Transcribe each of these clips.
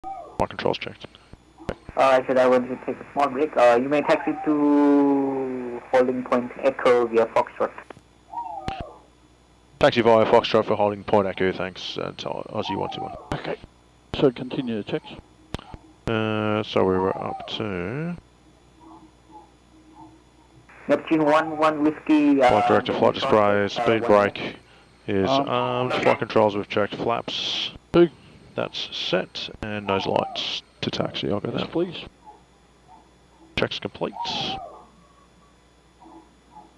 My controls checked. Alright, so that one should take a small break. You may taxi to holding point Echo via Foxtrot. Taxi via Foxtrot for holding point Echo, thanks, Aussie 121. Okay, so continue the checks. So we were up to... Neptune 1-1 Whiskey... Flight director, flight display, speed brake is armed, flight controls we've checked, flaps, that's set, and nose lights to taxi, I'll go there. Yes, please. Checks complete.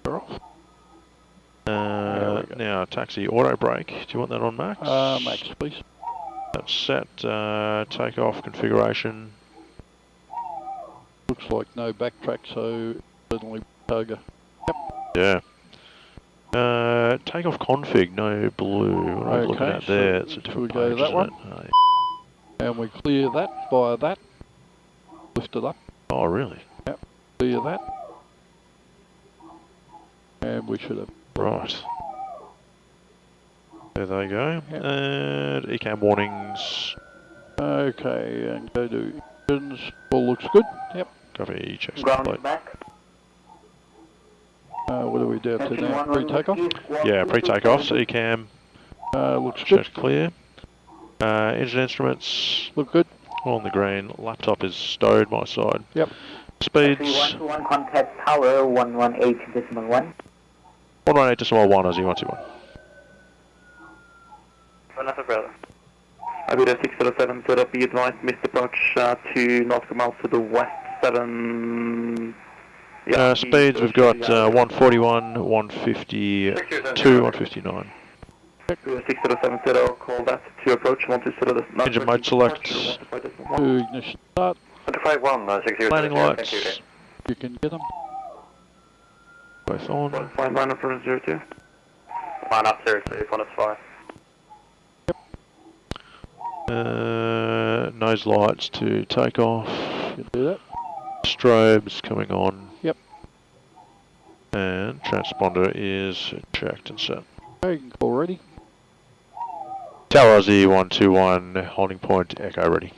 We're off. Now taxi auto brake, do you want that on max? Max, please. That's set, takeoff configuration. Looks like no backtrack, so certainly Toga. Yeah. Takeoff config, no blue. What am I looking at there? It's a different should we go page, that one? isn't it? And we clear that via that. Lift it up. Oh, really? Yep. Clear that. And we should have. Right. There they go. Yep. And ECAM warnings. Okay, and go to engines. All looks good. Yep. Copy, checks Ground complete. back. What do we do after now? Pre-takeoff? Yeah, pre-takeoff, so ECAM. Looks good. Checks clear. Engine instruments. Look good. All on the green. Laptop is stowed my side. Yep. Speeds. 121 contact tower 118.1. 118.1, Aussie 121. Another brother. Aguda 607, set up, be advised, missed approach 2 nautical miles to the west, 7... Yeah, speeds, we've got 141, 152, 159. 607, set up, call that to approach, 1270... Engine mode select. To ignition start. 151, 607. Landing lights. You can get them. Both on. Fine, line up for 02. Line up 02, 105. Nose lights to take off. You can do that. Strobes coming on. Yep. And transponder is checked and set. Okay, you can call ready. Tower Aussie 121, holding point, Echo ready.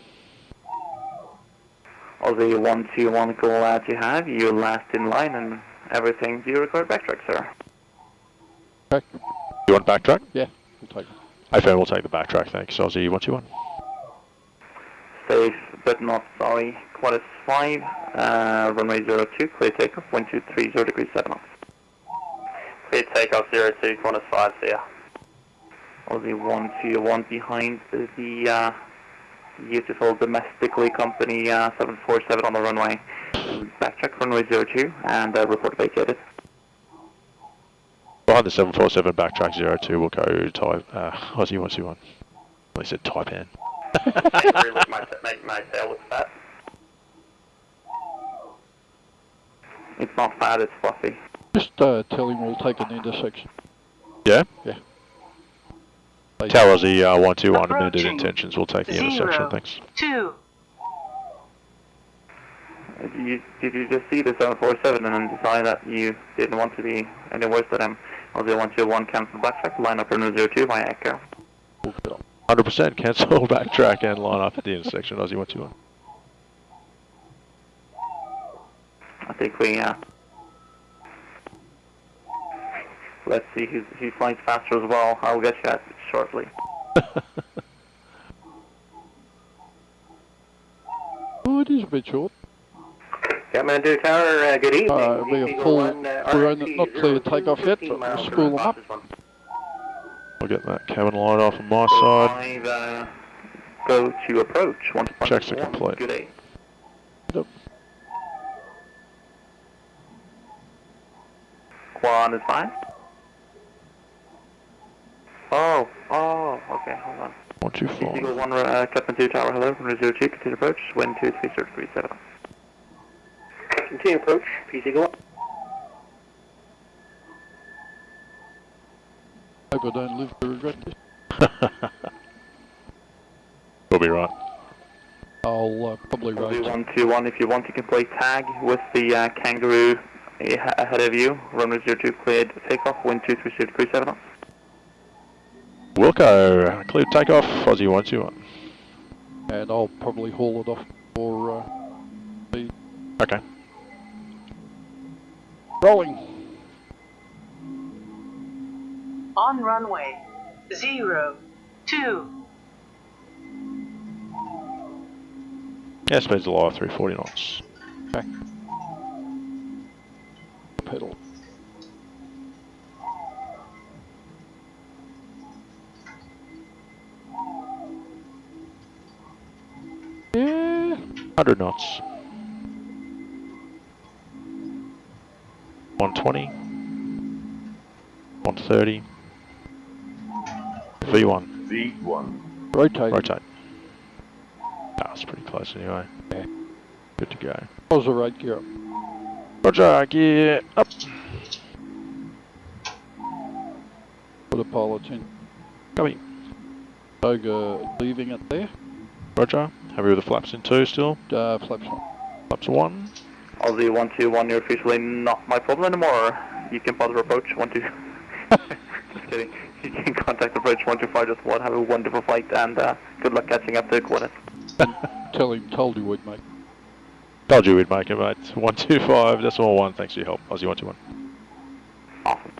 Aussie 121, call as you have, you last in line and everything. Do you require backtrack, sir? Okay. You want backtrack? Yeah, we'll take it. AFM will take the backtrack, thanks. Aussie 121. Safe, but not sorry. Quad is 5, runway 02, clear takeoff, 1230 degrees 7 knots. Clear takeoff 02, quad is 5, see ya. Aussie 121 behind the beautiful domestically company 747 on the runway. Backtrack runway 02 and report vacated. Behind the 747 backtrack 02 will go type Aussie 121. They said type N. Make my tail look fat. It's not fat, it's fluffy. Just tell him we'll take an intersection. Yeah? Yeah. Tower Aussie 121 amended intentions. We'll take the intersection, thanks. 2. Did you just see the 747 and then decide that you didn't want to be any worse than him? Aussie 121 cancel backtrack, line up runway 02 via Echo. 100% cancel backtrack and line up at the intersection, Aussie 121. I think we, let's see who flies faster as well. I'll get you that shortly. Oh, it is a bit short. Kathmandu Tower, good evening. We have full, we're not clear takeoff yet, but we'll spool them up. I'll get that cabin light off on my side. 5, go to approach. Checks are complete. Good day. Yep. Quad is fine. Oh, okay, hold on. 124. Eagle 1, Kathmandu Tower, hello, from 02, continue approach, wind 23037. Continue approach, PC Eagle 1. Hope I don't live to regret this. We'll be right. I'll probably We'll do raise. 121 if you want. You can play tag with the Kangaroo ahead of you. Runway 02 cleared takeoff, wind 23037 knots. Wilco, cleared takeoff, Aussie 121. And I'll probably haul it off for the Okay. rolling. On runway 02. Yeah, speed's low, 340 knots. Okay. Pedal. Yeah. 100 knots. 120. 130. V1. V1. Rotate. Rotate. That's pretty close anyway. Yeah. Good to go. How's the rate gear up? Roger, gear up. Put a pilot in. Copy. Toga leaving it there. Roger. Happy with the flaps in 2 still. Flaps on. Flaps 1. Aussie 121, you're officially not my problem anymore. You can further approach 12. Just kidding. You can contact approach 125, just one. Have a wonderful flight and good luck catching up to coordinates. Told you we'd make. Told you we'd make it, mate. 125.1. Thanks for your help. Aussie 121. Awesome.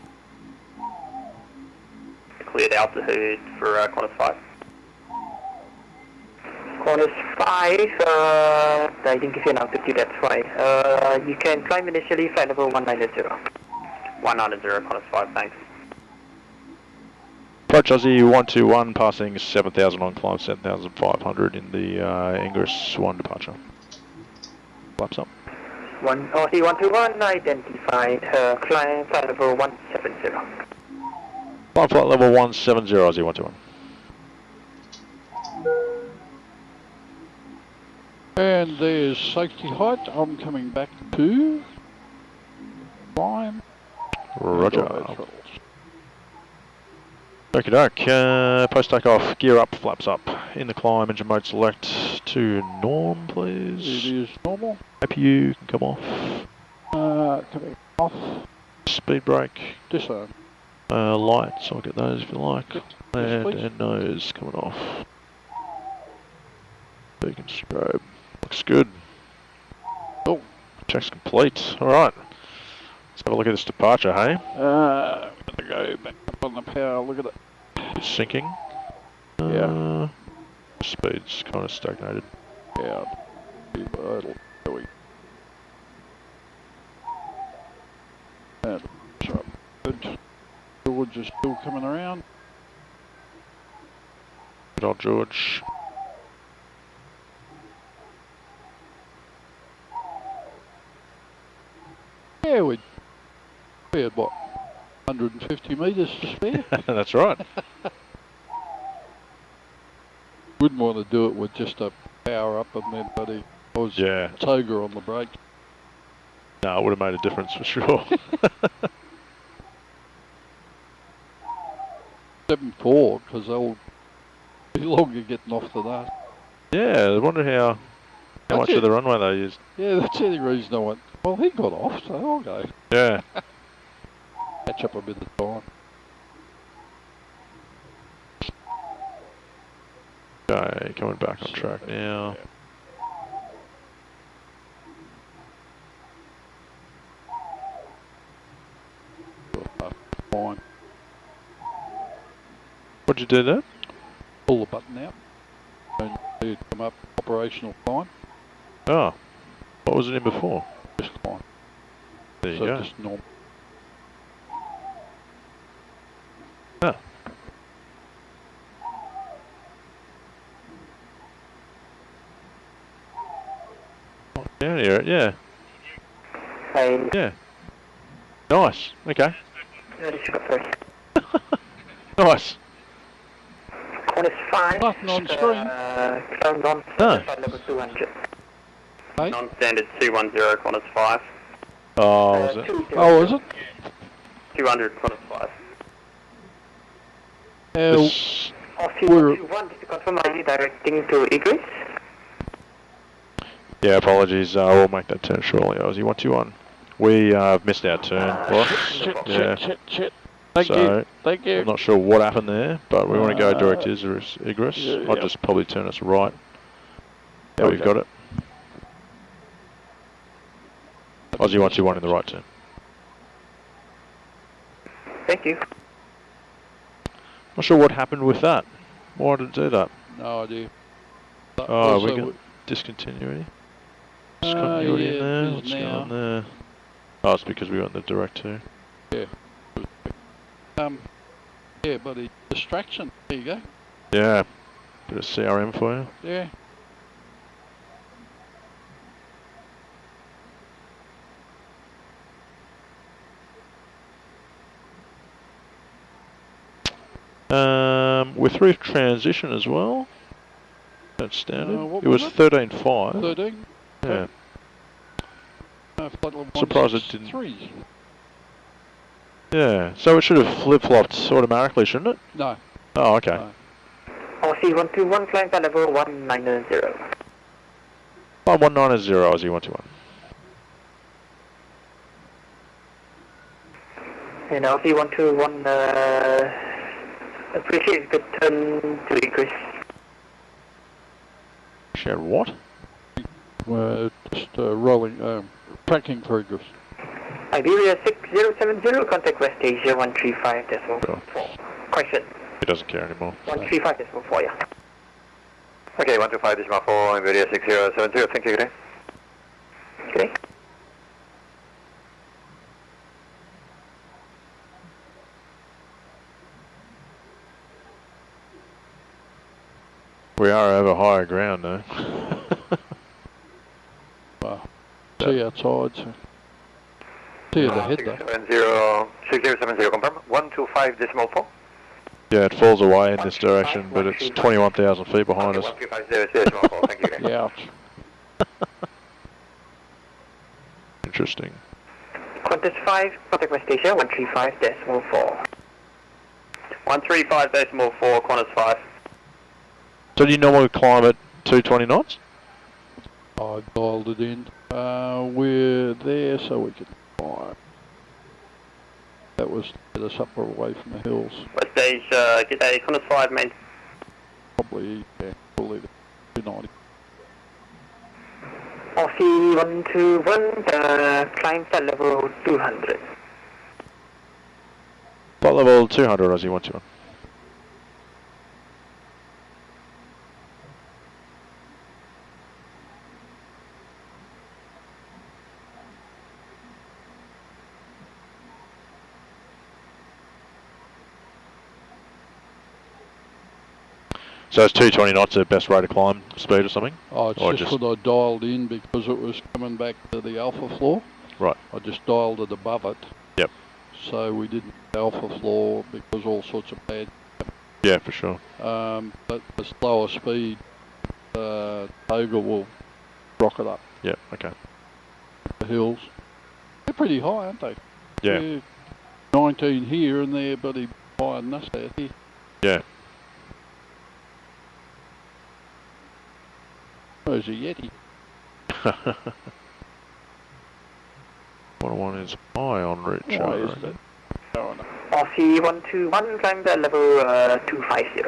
Cleared altitude for Qantas 5. Qantas 5, I didn't give you an altitude, that's why. You can climb initially, flight level 190. 190, Qantas 5, thanks. Approach Aussie 121, passing 7,000 on climb, 7,500 in the Ingress 1 departure. Flaps up. Aussie 121, identified, climb flight level 170. Climb flight level 170, Aussie 121. And there's safety height. I'm coming back to climb. Roger. Okie doke. Post takeoff, gear up, flaps up. In the climb, engine mode select to norm, please. It is normal. APU can come off. Coming off. Speed brake. Disarm. Lights, I'll get those if you like. Yep. And, Yes, please. and nose coming off. Beacon strobe. Looks good. Oh, check's complete. Alright. Let's have a look at this departure, hey? Gonna go back up on the power. Look at it. It's sinking. Yeah. Speed's kind of stagnated. Yeah. Idle. Going. And so good. George is still coming around. Good old George. Yeah, we had what? 150 metres to spare. That's right. Wouldn't want to do it with just a power up and then bloody was Yeah. Toga on the brake. No, it would have made a difference for sure. 7.4 because they'll be longer getting off than that. Yeah, I wonder how much it. of the runway they used. Yeah, that's the only reason I went, well, he got off, so I'll go. Yeah. Catch up a bit of time. Okay, coming back on track now. Fine. What'd you do there? Pull the button out and it come up operational fine. Oh, what was it in before? Just fine. There you So go. just normal. Ah. Down here, yeah. I Yeah. Nice. Okay. sorry. Nice. Qantas 5. Button on screen. Climb on Ah. flight level 200. Hey? Non-standard 210, Qantas 5. Oh, was it? 200. Oh, is it? 200, Qantas 5. This, Aussie We're- 121, just to confirm, are you directing to Egress? yeah, apologies. We'll make that turn shortly. Aussie 121. We have missed our turn, boss. Yeah. Shit. Thank So, you. Thank you. I'm not sure what happened there, but we want to go direct to Icarus. yeah, I'll yeah. just probably turn us right. Yeah, we've got it. Aussie 121 in the right turn. Thank you. Not sure what happened with that. Why did it do that? No idea. But Oh, also we got discontinuity. Discontinuity in yeah, there. it is What's now. going on there? Oh, it's because we got in the direct too. Yeah, buddy. Distraction. There you go. Yeah. Bit of CRM for you. Yeah. We're through transition as well. That's standard. What It was was 13.5. 13. Yeah. Flight level Surprised it didn't. 3. Yeah. So it should have flip-flopped automatically, shouldn't it? No. Oh, okay. No. Aussie 121, climb flight level 190. 190 Aussie 121. And Aussie 121, appreciate the turn to Chris. Shared what? We're just rolling, tracking progress. Iberia 6070, contact West Asia 135.4. Question. He doesn't care anymore. 135.4, yeah. Okay, 125.4, Iberia 6070, thank you, Gray. Okay. We are over higher ground though. Wow. See outside. So. See the head though. 6070, confirm. 125.4. Yeah, it falls away in this direction, but it's 21,000 feet behind us. 125.4, thank you, Gray. Yeah. Interesting. Qantas 5, contact West Asia 135.4. 135.4, Qantas 5. So do you normally climb at 220 knots? I dialed it in. We're there so we can fly. That was to get us up or away from the hills. West Asia, g'day, Qantas 5, main. Probably, yeah, probably 290. Aussie 121, climb flight level 200. Flight level 200 Aussie 121. So it's 220 knots the best rate of climb speed or something? Oh, it's Or just what I dialed in because it was coming back to the alpha floor. Right. I just dialed it above it. Yep. So we didn't alpha floor because all sorts of bad. Yeah, for sure. But the slower speed, Toga will rocket up Yeah, okay. the hills. They're pretty high, aren't they? Yeah. They're 19 here and they're bloody higher than us out here. Yeah. There's a Yeti. 101 is high on route Why chart. is it? Oh, no. Aussie 121, climb flight level 250.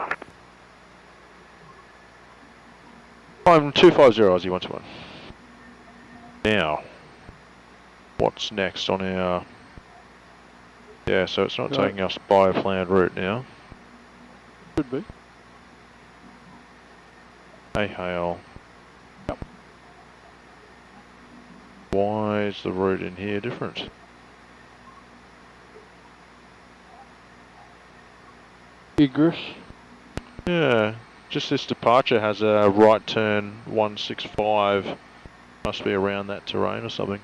I'm 250 Aussie 121. Now, what's next on our... Yeah, so it's not Right. taking us by a planned route now. Could be. Hey, hail. Yep. Why is the route in here different? Egress. Yeah, just this departure has a right turn 165. Must be around that terrain or something.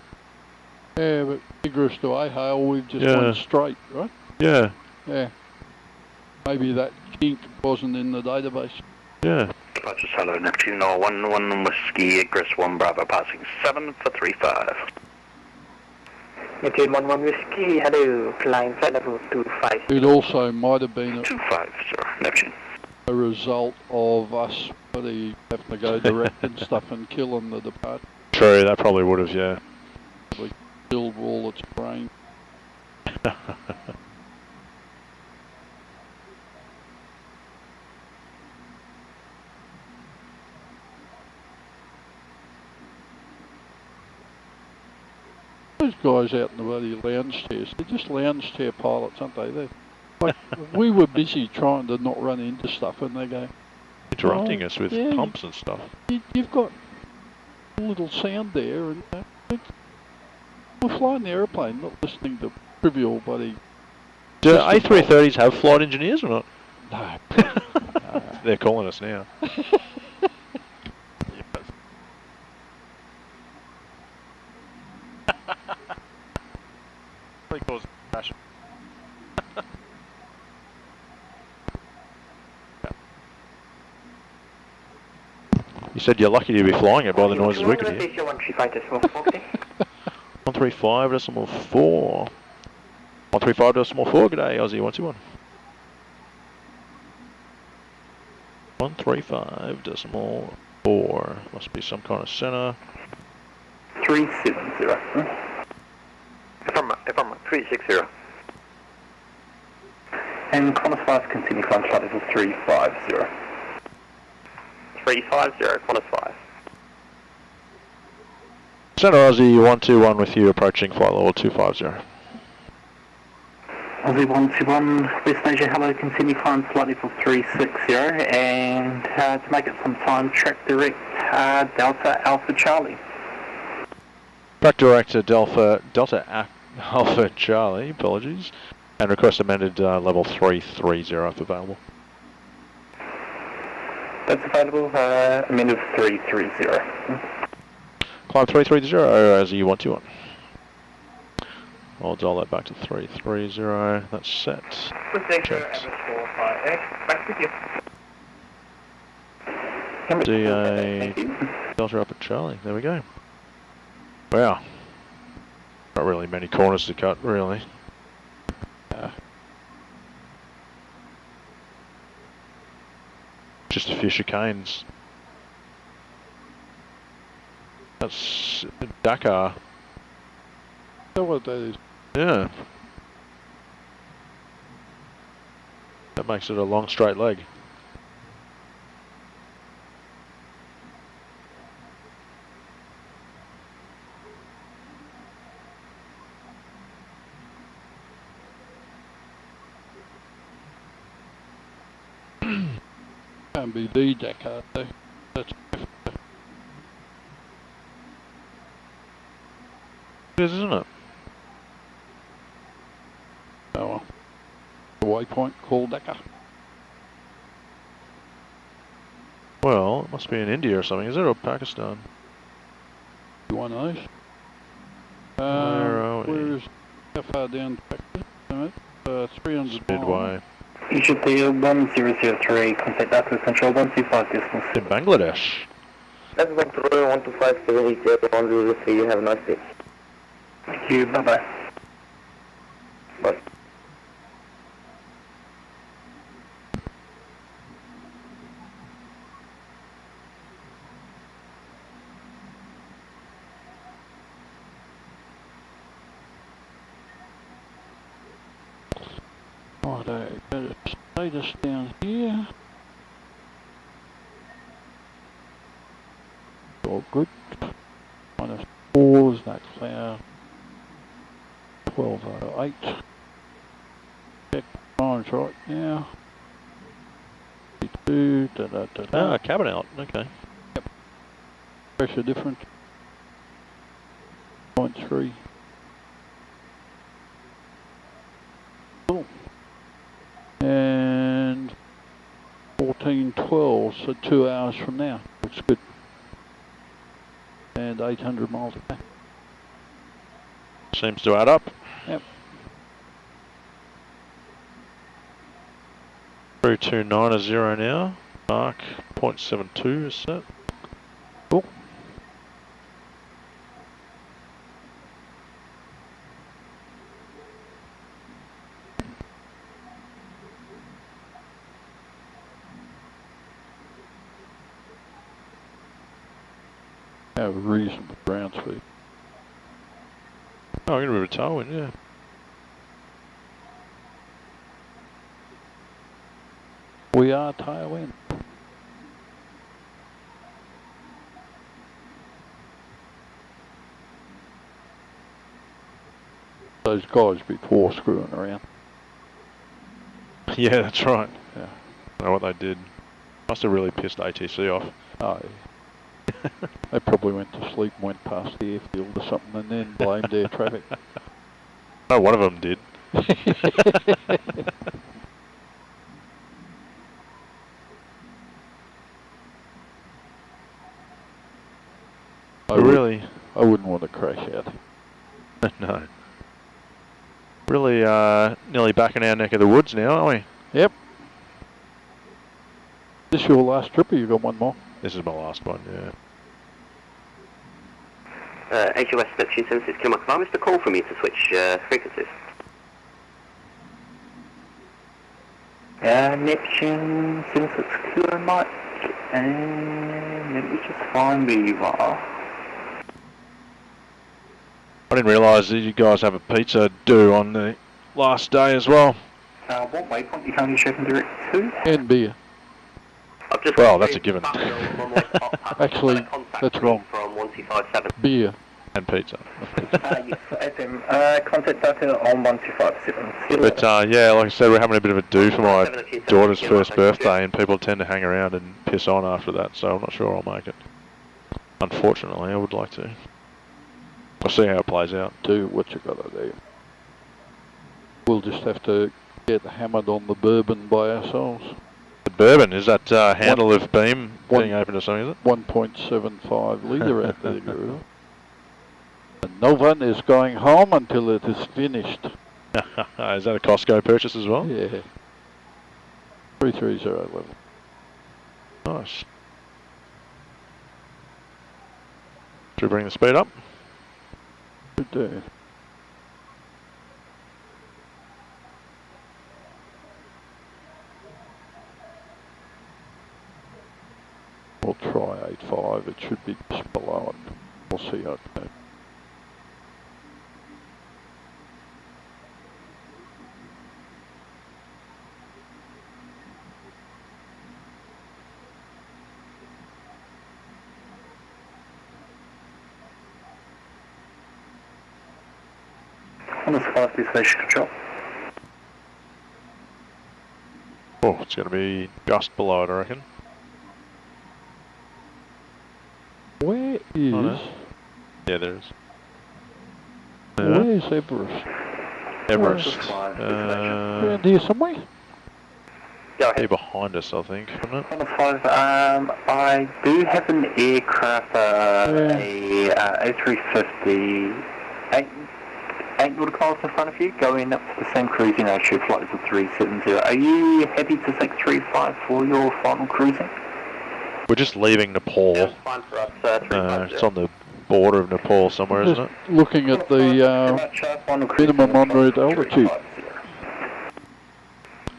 Yeah, but egress to Ahale, we've just Yeah. went straight, right? Yeah, Yeah. Maybe that kink wasn't in the database. yeah. Departure Solo, Neptune, 11 Whiskey, Egress 1 Bravo, passing 7 for 35. Neptune 11 Whiskey, hello, climb flight level 250. It also might have been 250, Neptune. a result of us having to go direct and stuff and killing the departure. True, that probably would have, yeah. We killed all its brain. Those guys out in the bloody lounge chairs, they're just lounge chair pilots, aren't they? They're like, we were busy trying to not run into stuff, and they go, Interrupting us with yeah, pumps and stuff. You've got a little sound there, and we're flying the aeroplane, not listening to trivial bloody... Do A330s have flight engineers or not? No. They're calling us now. You said you're lucky to be flying it by the noises we could hear. 135.4. 135.4, g'day, Aussie 121. 135.4. Must be some kind of center. 370. If I'm 360. And Qantas 5, continue flight level 350. 350, Qantas 5. Center Aussie 121 with you approaching flight level 250. Aussie 121, West Asia, hello, continue climb flight level 360, and to make it some time, track direct Delta Alpha Charlie. Track direct to Delta Alpha Charlie, apologies, and request amended level 330 if available. That's available, amended 330. Climb 330 as you want to on. I'll dial that back to 330. That's set. Checked. DA Delta up at Charlie. There we go. Wow. Not really many corners to cut, really. Just a few chicanes. That's Dakar. Know what that is? Yeah. That makes it a long straight leg. Can't be the Dakar though. That's It is, isn't it? oh well. A waypoint called Dakar. Well, it must be in India or something, is it, or Pakistan? One of those. Where are we? Where is how far down Pakistan? 300 Midway. Egypt 1003, contact Atlas Control 125.6. In Bangladesh. That's control 125.7 you have a nice day. Thank you, bye-bye. Bye. Righto, go to status down here. All good. -4 is that cloud. 1208. Check times right now. 52, Ah, cabin out, okay. Pressure difference. 0.3. Cool. And 1412, so 2 hours from now. Looks good. And 800 miles away. Seems to add up. Yep. 3290 now. Mark 0.72 is set. Cool. Have a reasonable ground speed. Oh, I'm going to move a tailwind, yeah. We are tailwind. those guys before screwing around. Yeah, that's right. Yeah. I know what they did. Must have really pissed ATC off. Oh, yeah. They probably went to sleep and went past the airfield or something and then blamed air traffic. No, one of them did. Really? I wouldn't want to crash out. No. Really, nearly back in our neck of the woods now, aren't we? Yep. This your last trip or you got one more? This is my last one, yeah. HOS Neptune 76 Kilo Mike, I missed a call from you to switch frequencies. Neptune 76 Kilo Mike, and let me just find where you are. I didn't realise that you guys have a pizza due on the last day as well. What waypoint you currently checking direct to? And beer. Well, that's a given. Actually, that's wrong. From 1257. Beer. And pizza. Yes, FM. Contact data on 1257. But yeah, like I said, we're having a bit of a do for my daughter's first birthday, and people tend to hang around and piss on after that, so I'm not sure I'll make it. Unfortunately, I would like to. We'll see how it plays out. Do what you gotta do. We'll just have to get hammered on the bourbon by ourselves. The bourbon, is that handle of beam being open or something, is it? 1.75 litre out there, girl. And no one is going home until it is finished. Is that a Costco purchase as well? Yeah. 330 level. Nice. Should we bring the speed up? Good do. We'll try 85, it should be just below it. We'll see how it goes. On this 5 station control. Oh, it's going to be just below it, I reckon. Where is... Oh, no. Yeah, there is. Where is Everest? Everest. Around here somewhere? Go Here ahead. behind us, I think, isn't it? On the 5, I do have an aircraft, a A350, 8 nautical miles in front of you, going up to the same cruising altitude, flight level 370. Are you happy to take 35 for your final cruising? We're just leaving Nepal. Yeah, fine for us, 350. It's on the border of Nepal somewhere, isn't it? Looking at the minimum en route altitude.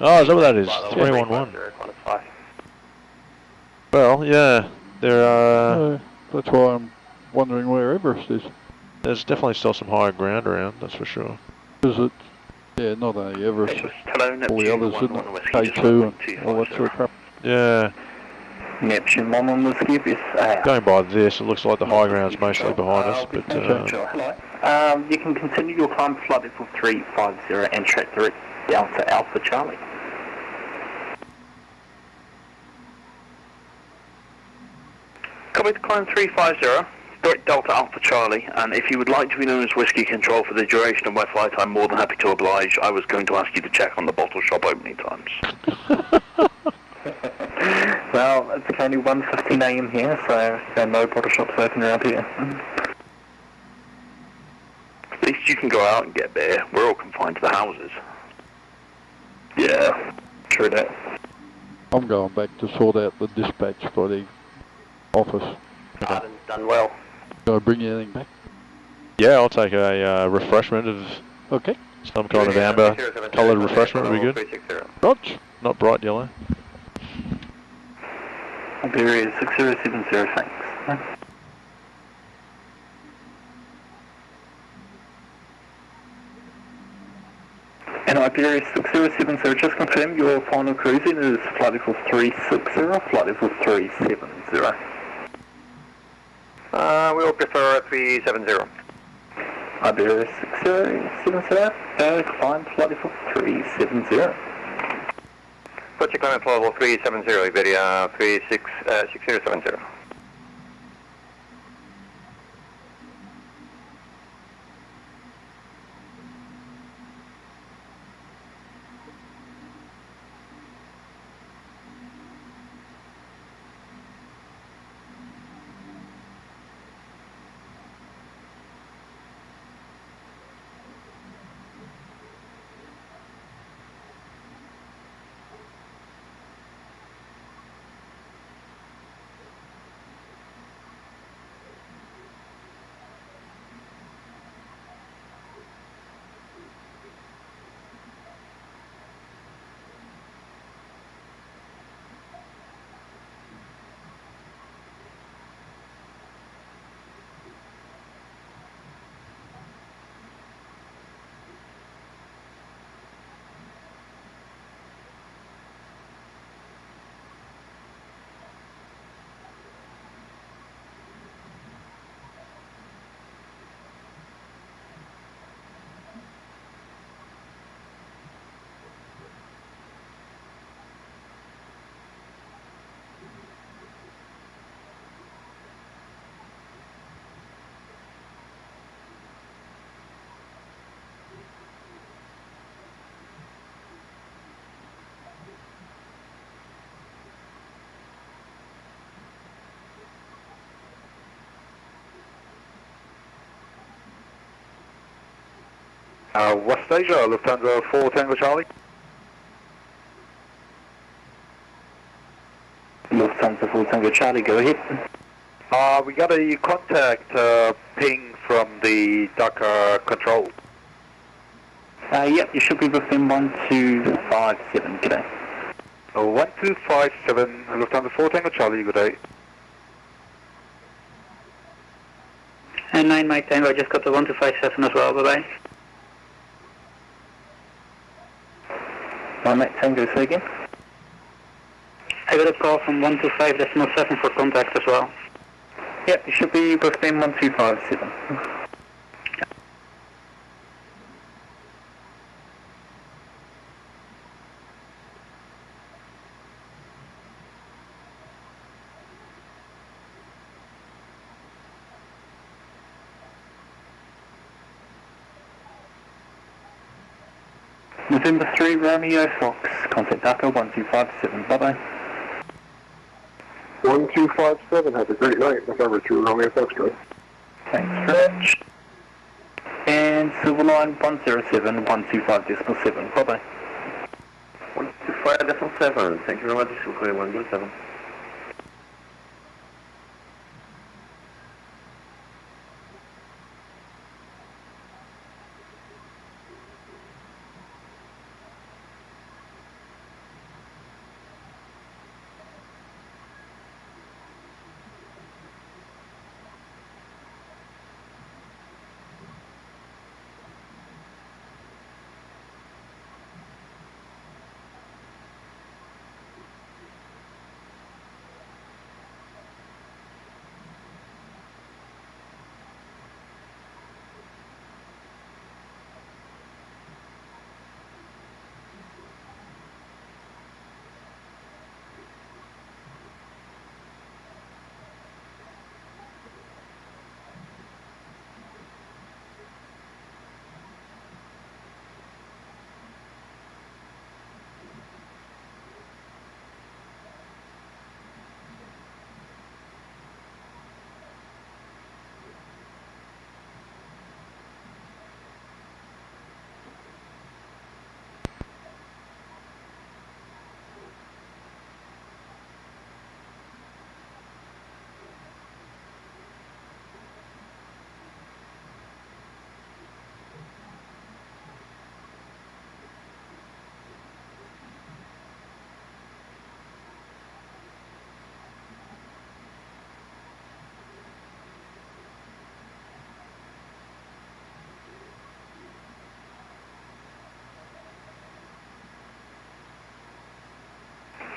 Oh, is that what that is? 311. Well, yeah, there That's why I'm wondering where Everest is. there's definitely still some higher ground around, that's for sure. Is it? Yeah, not only Everest, all the others, isn't it? K2 and all that sort of crap. Yeah, Neptune 1 on the skip is... going by this, it looks like the high ground's mostly behind us, but Hello. You can continue your climb to flight level 350 and track direct down to Alpha Charlie. Copy to climb 350, direct Delta Alpha Charlie, and if you would like to be known as Whiskey Control for the duration of my flight, I'm more than happy to oblige. I was going to ask you to check on the bottle shop opening times. Well, it's currently 1:15 AM here, so there are no bottle shops open around here. At least you can go out and get beer. We're all confined to the houses. Yeah, True that. I'm going back to sort out the dispatch for the office. Ireland's done well. Do I bring you anything back? yeah, I'll take a refreshment of Okay. some kind of amber coloured refreshment would be good. 360. Roger. Not bright yellow. Iberia 6070, thanks. And Iberia 6070, just confirm your final cruising is flight level 360, flight level 370. We'll prefer 370. Iberia 6070, climb flight level 370. Roger, climb flight level 370, Iberia 6070. West Asia, Lufthansa 4 Tango Charlie. Lufthansa 4 Tango Charlie, go ahead. We got a contact ping from the Dakar control. Yep, you should be within 1257, g'day. 1257, Lufthansa 4 Tango Charlie, good day. And 9 Mike Tango, I just got the 1257 as well, bye-bye. 9 Mike Tango, say again? I got a call from 125.7 for contact as well. Yep, you should be within 1257. November 3 Romeo Fox, contact Dakar 1257, bye-bye. 1257, have a great night. November 3 Romeo Foxtrot. Thanks very much. And Silverline 107, 125.7, bye-bye. 125.7, thank you very much, Silverline 107.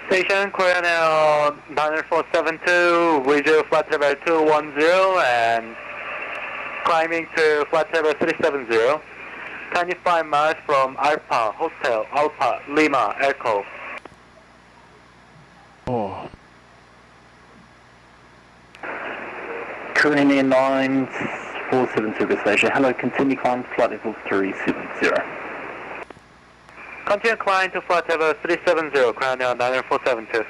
Station, Coronel 9472, visual flight level 210 and Climbing to flight level 370. 25 miles from Alpha Hotel Alpha Lima Echo. Oh, Korean Airlines 47 Super Station. Hello, continue climb to flight level 370. Continue climb to flight level 370, Crown Airliner 472.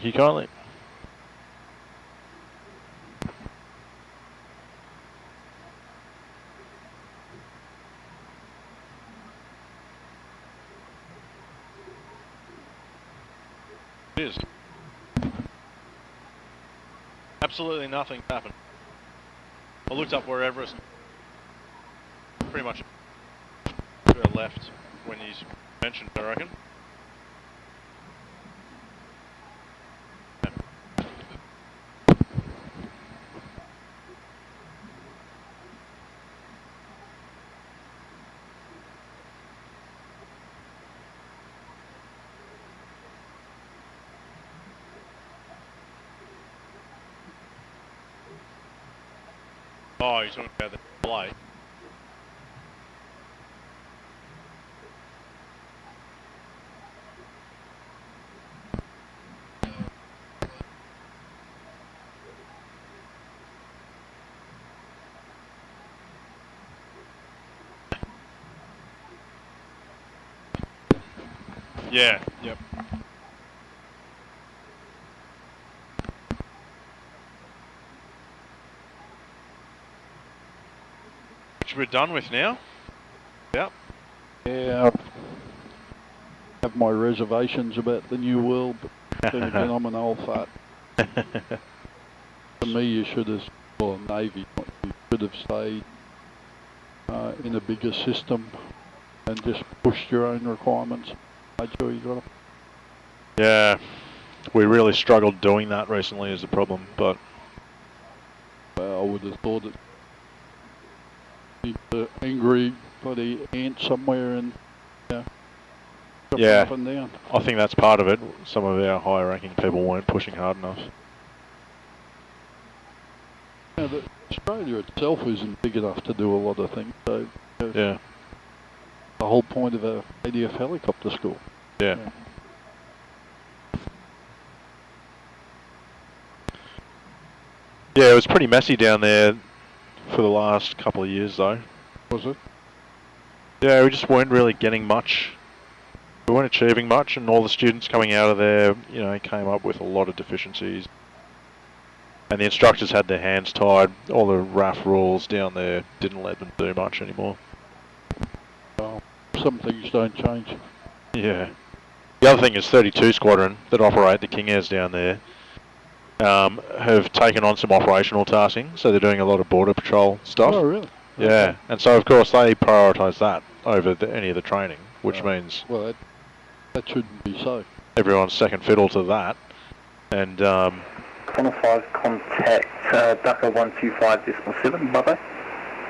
thank you kindly. It is. Absolutely nothing happened. I looked up where Everest pretty much to our left when he's mentioned, I reckon. Oh, you're talking about the display. Yeah, yep. Which we're done with now. Yep. Yeah, I have my reservations about the new world, but then again, I'm an old fart. To me, you should have, well, Navy, you should have stayed in a bigger system and just pushed your own requirements. Made sure you got them. Yeah, we really struggled doing that recently is the problem, but... I would have thought it. The angry bloody ant somewhere and yeah, up and down. I think that's part of it. Some of our higher ranking people weren't pushing hard enough. Yeah, Australia itself isn't big enough to do a lot of things, so Yeah. the whole point of a ADF helicopter school. Yeah. Yeah, it was pretty messy down there for the last couple of years though. Was it? Yeah, we just weren't really getting much. We weren't achieving much, and all the students coming out of there, you know, came up with a lot of deficiencies. And the instructors had their hands tied. All the RAF rules down there didn't let them do much anymore. Well, some things don't change. Yeah. The other thing is 32 Squadron that operate the King Airs down there have taken on some operational tasking, so they're doing a lot of border patrol stuff. Oh, really? Yeah, Okay. and so of course they prioritise that over any of the training, which means well, that shouldn't be so. Everyone's second fiddle to that. And Corner 5, contact Ducker 125.7, bye-bye.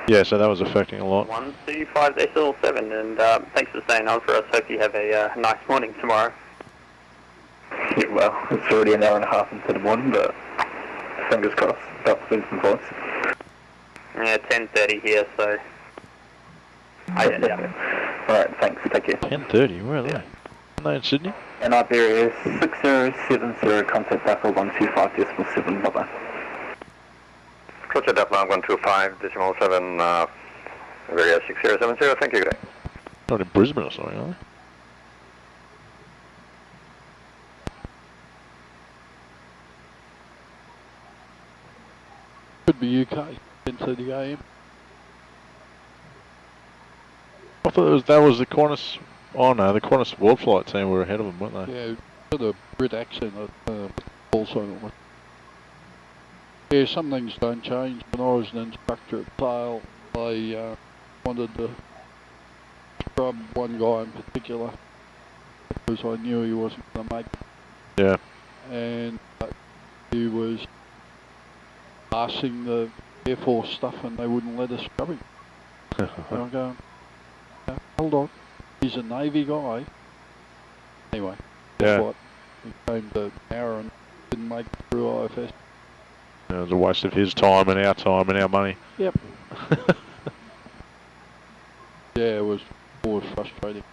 yeah, so that was affecting a lot. 125.7, and thanks for staying on for us. Hope you have a nice morning tomorrow. Yeah, well, it's already an hour and a half into the morning, but fingers crossed, that's been some points. Yeah, 10:30 here, so... Yeah. Alright, thanks, take care. 10:30, where are they? Are they in Sydney? And Iberia 6070, contact Ducker 125.7, bye-bye. Roger, Dublin 125.7, Iberia 6070, thank you, good day. Not in Brisbane or something, are they? Could be UK, 10:30 AM. I thought that was the Qantas. Oh no, the Qantas Worldflight team were ahead of them, weren't they? Yeah, got a Brit accent also. Yeah, some things don't change. When I was an instructor at Sale, I wanted to scrub one guy in particular because I knew he wasn't going to make it. Yeah. And he was passing the Air Force stuff and they wouldn't let us scrub him. And I'm going, hold on, he's a Navy guy. Anyway, Yeah. what? He came to Narra and didn't make it through IFS. It was a waste of his time and our money. Yep. Yeah, it was frustrating.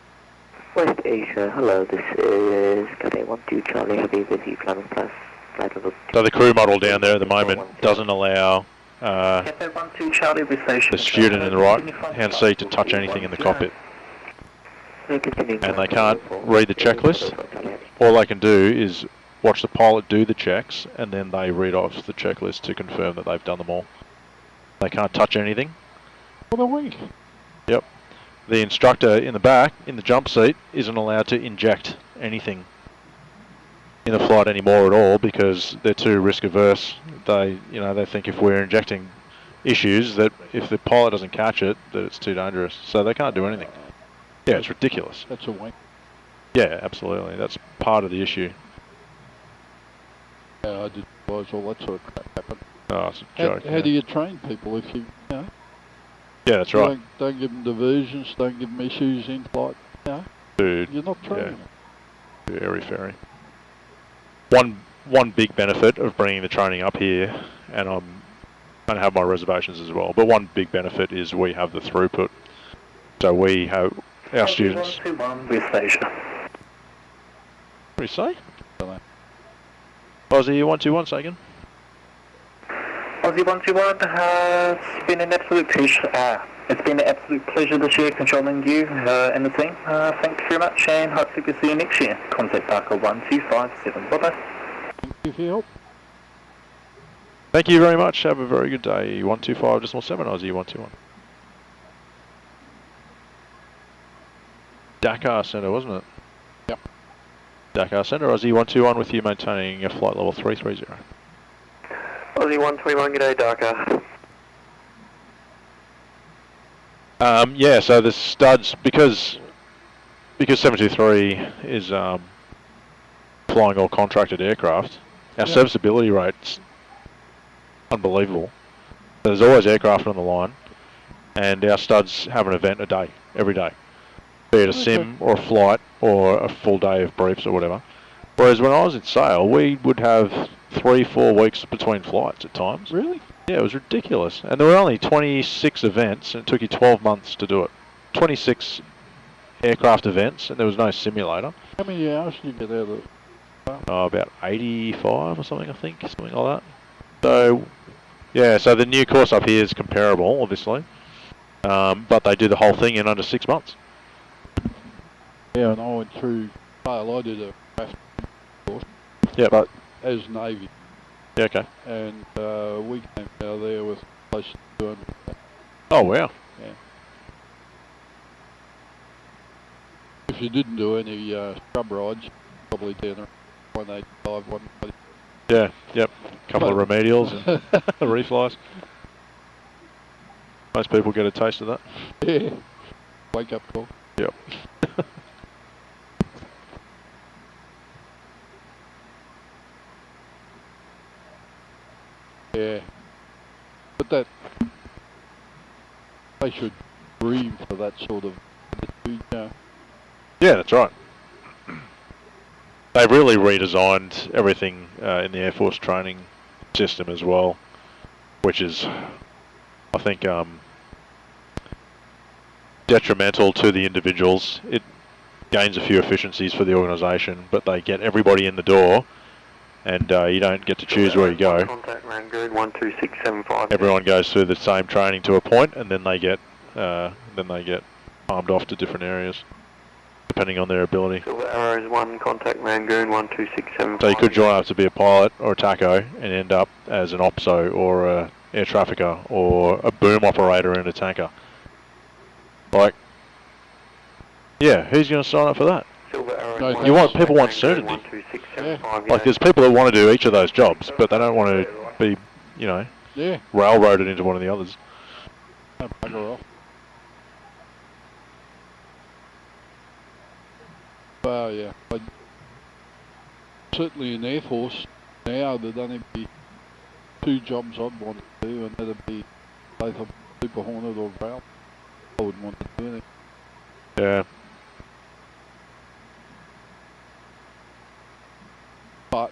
West Asia, hello, this is Cathay 12 Charlie Heavy with you, climbing class, flight level. So the crew model down there at the moment doesn't allow Cathay 12 Charlie, with station. the student in the right hand seat to touch anything in the cockpit. And they can't read the checklist. All they can do is watch the pilot do the checks and then they read off the checklist to confirm that they've done them all. They can't touch anything. What a week. Yep. The instructor in the back, in the jump seat, isn't allowed to inject anything in the flight anymore at all because they're too risk averse. They think if we're injecting issues that if the pilot doesn't catch it, that it's too dangerous. So they can't do anything. Yeah, it's ridiculous. That's a wink. Yeah, absolutely. That's part of the issue. Yeah, I didn't realise all that sort of crap happened. Oh, it's a joke. How do you train people if you know? Yeah, that's right. Don't give them diversions, don't give them issues in flight. Dude. You're not training them. Very, very. One big benefit of bringing the training up here, and I'm going to have my reservations as well, but one big benefit is we have the throughput. So we have our students. 121 West Asia. What do you say? Aussie 121, say again. Aussie 121, it's been an absolute pleasure. It's been an absolute pleasure this year controlling you and the team. Thank you very much, and hopefully we'll see you next year. Contact Parker 1257. Bye bye. Thank you for your help. Thank you very much. Have a very good day. 125.7 Aussie 121. Dakar Centre, wasn't it? Yep. Dakar Centre, Aussie 121 with you maintaining a flight level 330. Aussie 121, g'day Dakar. Yeah, so the studs, because 723 is flying all contracted aircraft, our serviceability rate's unbelievable. There's always aircraft on the line, and our studs have an event a day, every day. Be it a sim or a flight or a full day of briefs or whatever. Whereas when I was at Sale, we would have 3-4 weeks between flights at times. Really? Yeah, it was ridiculous. And there were only 26 events, and it took you 12 months to do it. 26 aircraft events, and there was no simulator. How many hours did you get out of it? Oh, about 85 or something, I think, something like that. So, yeah, so the new course up here is comparable, obviously. But they do the whole thing in under 6 months. Yeah, and I went through Sale. I did a craft course. Yeah. But as Navy. Yeah, okay. And we came out there with close to 200. Oh, wow. Yeah. if you didn't do any scrub rides, probably down around 185, 190. Yeah, yep. Couple of remedials and reflies. Most people get a taste of that. Yeah. Wake up call. Yep. Yeah. But that, they should dream for that sort of attitude, Yeah, that's right. They've really redesigned everything in the Air Force training system as well, which is, I think, detrimental to the individuals. It gains a few efficiencies for the organisation, but they get everybody in the door, and you don't get to choose where you go. Contact Rangoon 12675. Everyone goes through the same training to a point, and then they get armed off to different areas, depending on their ability. Silver Arrows 1, contact Rangoon 12675. So you could join up to be a pilot or a TACO and end up as an OPSO or a air trafficker or a boom operator in a tanker. Like, yeah, who's going to sign up for that? No, People want certainty. 12675. Like, there's people that want to do each of those jobs, but they don't want to be, Yeah. railroaded into one of the others. No bugger off. Well, yeah. But certainly in Air Force, now there'd only be 2 jobs I'd want to do, and that'd be either Super Hornet or Rail. I wouldn't want to do anything. Yeah. But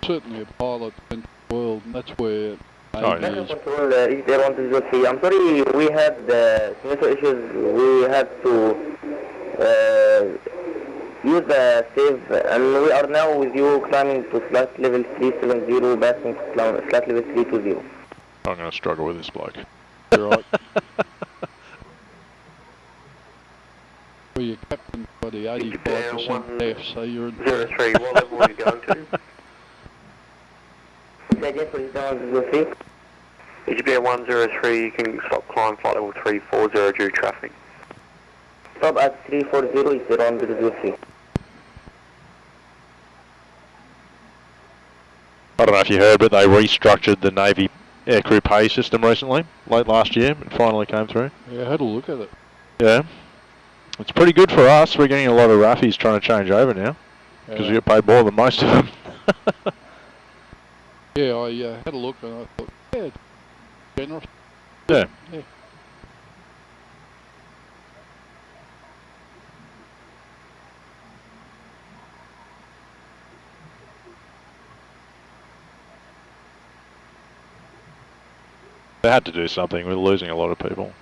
certainly a pilot in the world, and that's where Oh, Navy yeah. is. Control, if they want to go see. I'm sorry, we had technical issues. We had to use the save, and we are now with you climbing to flight level 370, passing flight level 320. I'm going to struggle with this bloke. You're right. Well, you're captain for the 85% deaf, so you're in 03, what level are you going to? EGBA 103, you can stop climb flight level 340 due traffic. Stop at 340 is around 03. I don't know if you heard, but they restructured the Navy aircrew pay system recently, late last year. It finally came through. Yeah, I had a look at it. Yeah. It's pretty good for us. We're getting a lot of RAFIs trying to change over now, because we get paid more than most of them. Yeah, I had a look and I thought, yeah, it's generous. Yeah. Yeah. They had to do something. We're losing a lot of people.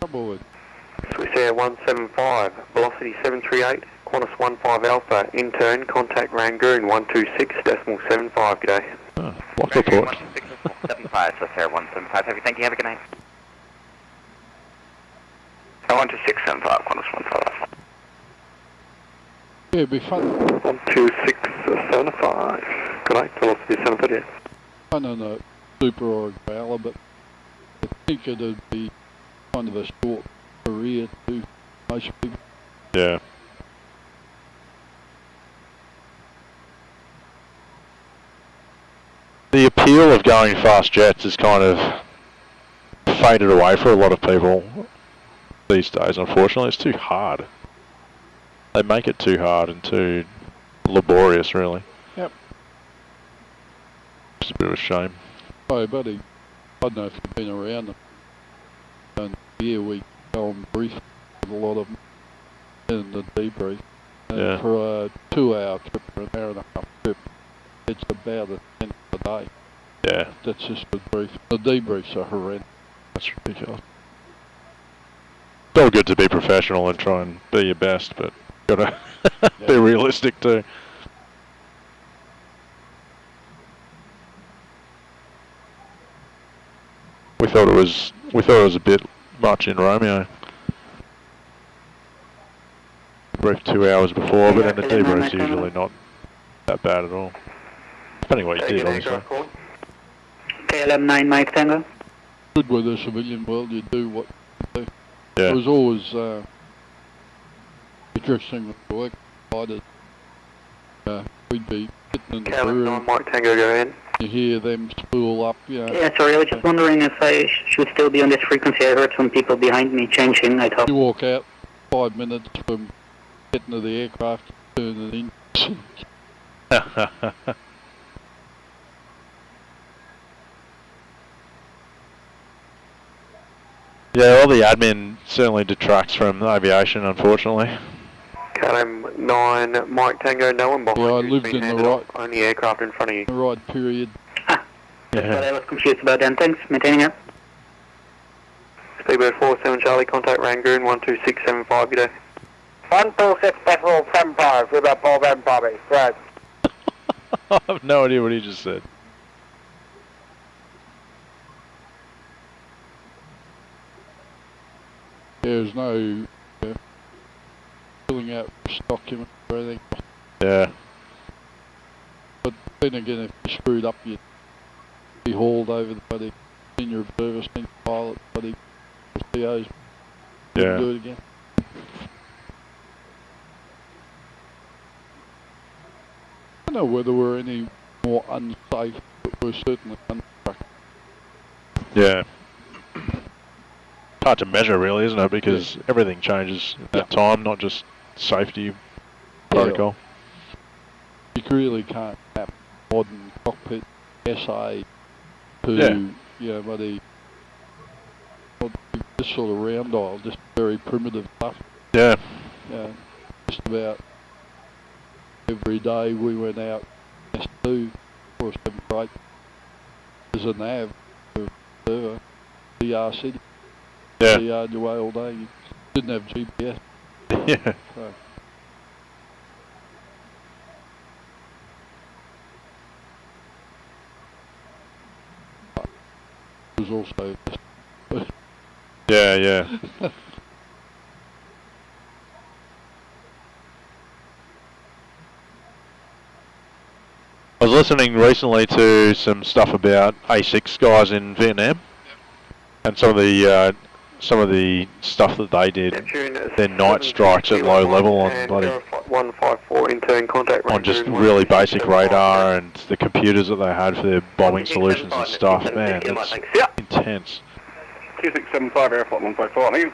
Trouble with Swiss Air 175, velocity 738, Qantas 15 Alpha, intern, contact Rangoon 126.75, g'day. Oh, block report. 126.75, Swiss Air 175, thank you, have a good night. 12675, Qantas 15 Alpha. Yeah, it'd be fun. 12675, good night, velocity 738. Fun on a Super or a Growler, but I think it'd be kind of a short career to most people. Yeah. The appeal of going fast jets is kind of faded away for a lot of people these days, unfortunately. It's too hard. They make it too hard and too laborious, really. Yep. It's a bit of a shame. Oh, buddy, I don't know if you've been around them. And here we go on brief with a lot of them in the debrief. And Yeah. for a 2-hour trip or an hour and a half trip, it's about a tenth a day. Yeah. That's just the brief. The debriefs are horrendous. That's ridiculous. It's all good to be professional and try and be your best, but gotta be realistic too. We thought it was a bit much in Romeo. debrief 2 hours before, but then the debrief's usually not that bad at all. Depending what you did, obviously. KLM 9 Mike Tango. Good with the civilian world, you do what you do. Yeah. It was always interesting with the work provided. We'd be sitting in the room. Mike Tango, go in. You hear them spool up, you know. Yeah, sorry, I was just wondering if I should still be on this frequency. I heard some people behind me changing, I thought. You walk out 5 minutes from getting to the aircraft, turn it in. Yeah, all the admin certainly detracts from aviation, unfortunately. KLM 9 Mike Tango, no one behind Yeah, I you's lived been in the handed right- off, only aircraft in front of you. The right period. That's what I was confused about then. Thanks, maintaining it. Speedbird 47 Charlie, contact Rangoon 12675, good day. 126.75, with that Paul Van Bobby. Right. I have no idea what he just said. There's no filling out this document or anything. Yeah. But then again, if you screwed up, you'd be hauled over the bloody senior observer, senior pilot, bloody COs. Yeah. Do it again. I don't know whether we're any more unsafe, but we're certainly unsafe. Yeah. Hard to measure, really, isn't it? Because everything changes at that time, not just safety protocol. You really can't have modern cockpit SA to, you know, bloody, this sort of round dial, just very primitive stuff. Yeah. Yeah, just about every day we went out S2 or 748 as a nav for server, DR City. Yeah. DR away all day. You didn't have GPS. Yeah. So. It was also Yeah. I was listening recently to some stuff about A6 guys in Vietnam, and some of the stuff that they did, their night strikes at low level on bloody 154 intern contact on just really basic radar and the computers that they had for their bombing solutions and stuff. Man, it's intense. 2675 Airport 154, thank you.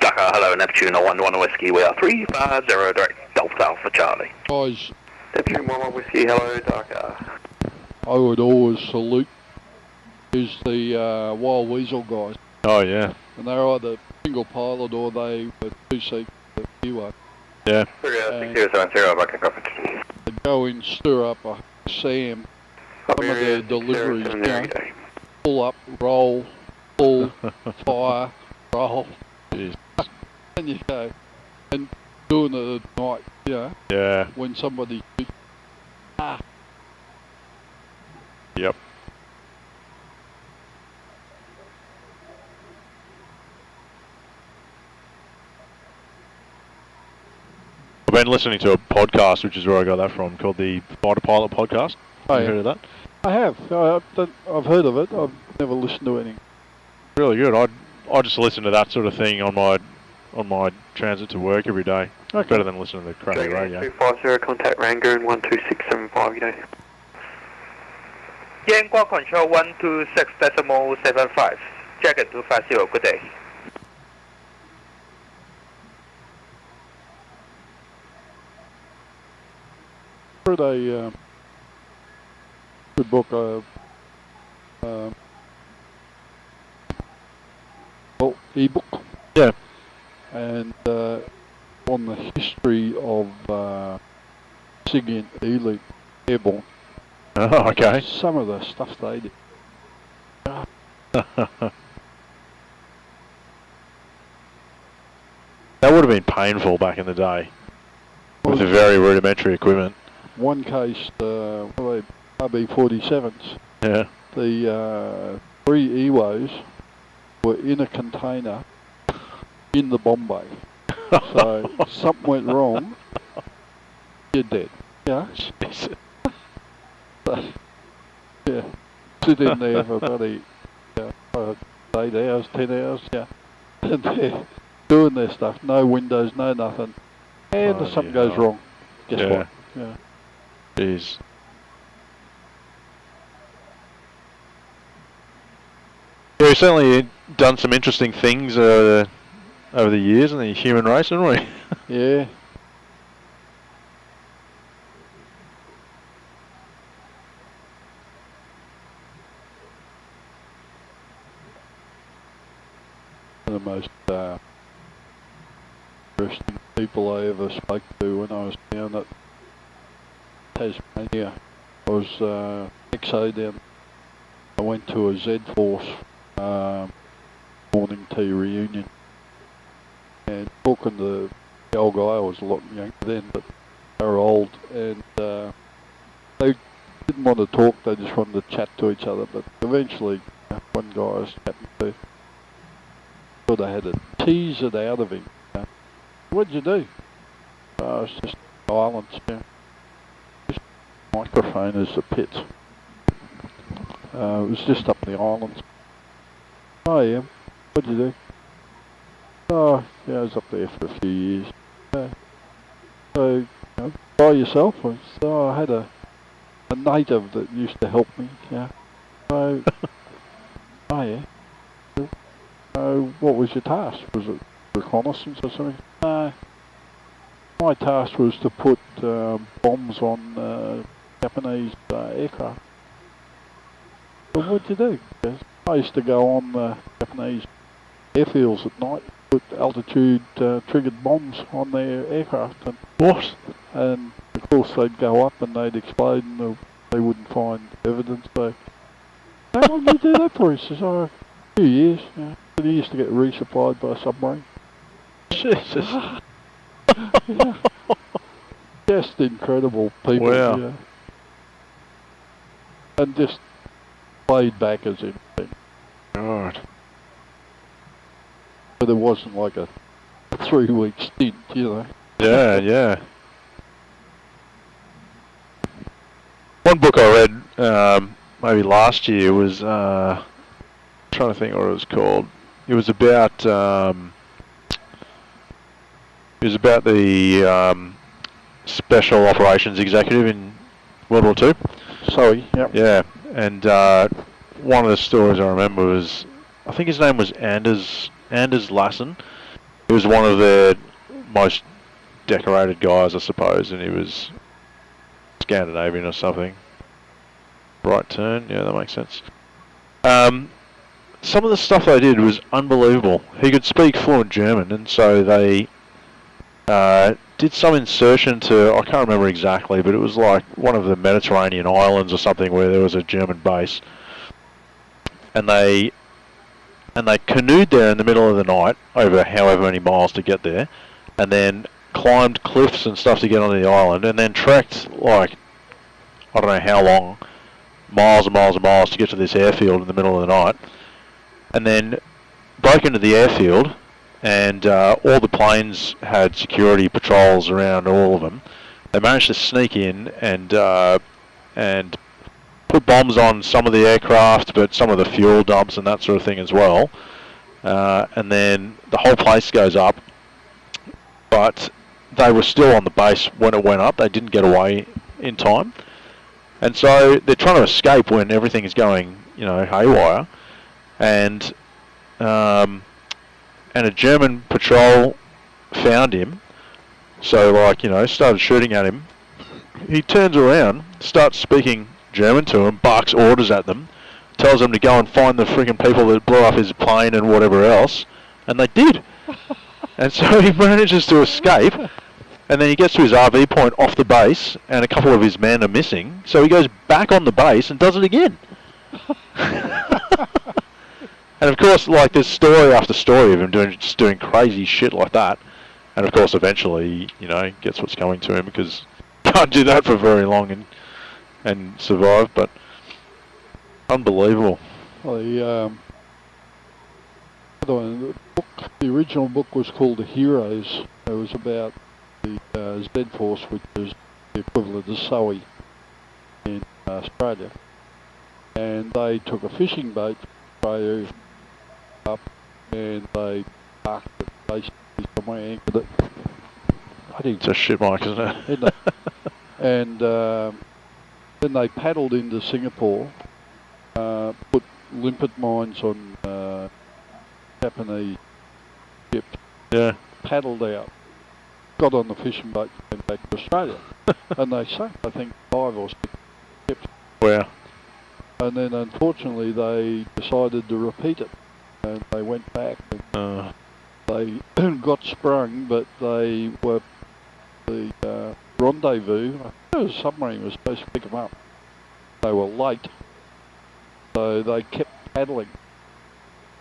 Dakar, hello, Neptune 11 Whiskey, we are 350 direct Delta Alpha Charlie. guys, Neptune 11 Whiskey, hello, Dakar. I would always salute is the Wild Weasel guys. Oh yeah. And they're either single pilot or they were two-seat viewer. Yeah. 6070, back in coverage. They go in, stir up a SAM, some of their deliveries, you know, pull up, roll, pull, fire, roll. Jeez. And you go, and doing it at night, you know, Yeah. when somebody shoots. Yep. I've been listening to a podcast, which is where I got that from, called the Fighter Pilot Podcast. Oh, Have you yeah. heard of that? I have. I've heard of it. I've never listened to anything. Really good. I just listen to that sort of thing on my transit to work every day. Okay. Better than listening to the crappy radio. 250 contact Rangoon 12675, good day. Yanguo Control 126.75. Jacket 250, good day. Heard a good book, ebook. Yeah. And on the history of SIG and Elite Airborne. Oh, okay. Some of the stuff they did. That would have been painful back in the day with the very rudimentary equipment. One case, RB-47s. Yeah. The 3 EWOs were in a container in the bomb bay. So something went wrong, you're dead. Yeah. Jesus. So, yeah. Sit in there for bloody 8 hours, 10 hours, yeah. And they're doing their stuff. No windows, no nothing. And Bloody something goes hell. wrong. Guess Yeah. what? Yeah. Jeez. Yeah, we've certainly done some interesting things over the years in the human race, haven't we? Yeah. The most interesting people I ever spoke to when I was down at Tasmania. I was XO down. I went to a Z-Force morning tea reunion, and talking to the old guy, I was a lot younger then, but they were old, and they didn't want to talk, they just wanted to chat to each other, but eventually one guy I was chatting to, sort of had to tease it out of him. What'd you do? It's just silence, yeah. This microphone is the pits. It was just up in the islands. Oh yeah, what'd you do? Oh, yeah, I was up there for a few years. So, by yourself? So I had a native that used to help me, yeah. So, oh yeah. What was your task? Was it reconnaissance or something? No. My task was to put bombs on Japanese aircraft. Well, what'd you do? I used to go on Japanese airfields at night, put altitude triggered bombs on their aircraft. And what? And of course they'd go up and they'd explode and they wouldn't find evidence. So, how long did you do that for? He says, oh, a few years. Yeah. But he used to get resupplied by a submarine. Jesus. Yeah. Just incredible people. Wow. Yeah. And just laid back as anything. God. But it wasn't like a 3-week stint, you know. Yeah, yeah. One book I read maybe last year was trying to think what it was called. It was about the special operations executive in World War II. Sorry, yep. Yeah, and one of the stories I remember was, I think his name was Anders Lassen. He was one of their most decorated guys, I suppose, and he was Scandinavian or something. Right turn, yeah, that makes sense. Some of the stuff they did was unbelievable. He could speak fluent German, and so they did some insertion to, I can't remember exactly, but it was like one of the Mediterranean islands or something where there was a German base. And they canoed there in the middle of the night, over however many miles to get there, and then climbed cliffs and stuff to get onto the island, and then trekked like, I don't know how long, miles and miles and miles to get to this airfield in the middle of the night, and then broke into the airfield, and all the planes had security patrols around all of them. They managed to sneak in and put bombs on some of the aircraft, but some of the fuel dumps and that sort of thing as well. And then the whole place goes up, but they were still on the base when it went up. They didn't get away in time. And so they're trying to escape when everything is going, haywire. And a German patrol found him, so started shooting at him. He turns around, starts speaking German to him, barks orders at them, tells them to go and find the freaking people that blew up his plane and whatever else, and they did. And so he manages to escape, and then he gets to his RV point off the base, and a couple of his men are missing, so he goes back on the base and does it again. And of course, there's story after story of him doing crazy shit like that. And of course, eventually, gets what's coming to him, because he can't do that for very long and survive. But unbelievable. Well, the original book was called The Heroes. It was about the Z-Force, which is the equivalent of SOE in Australia. And they took a fishing boat from Australia up and they parked it basically somewhere, anchored it. I think it's a shit mic, isn't it? Isn't it? And then they paddled into Singapore, put limpet mines on Japanese ships, paddled out, got on the fishing boat and went back to Australia. And they sank, I think, 5 or 6 ships. Wow. And then unfortunately they decided to repeat it. And they went back and they got sprung, but they were the rendezvous. I think it was a submarine was supposed to pick them up. They were late, so they kept paddling,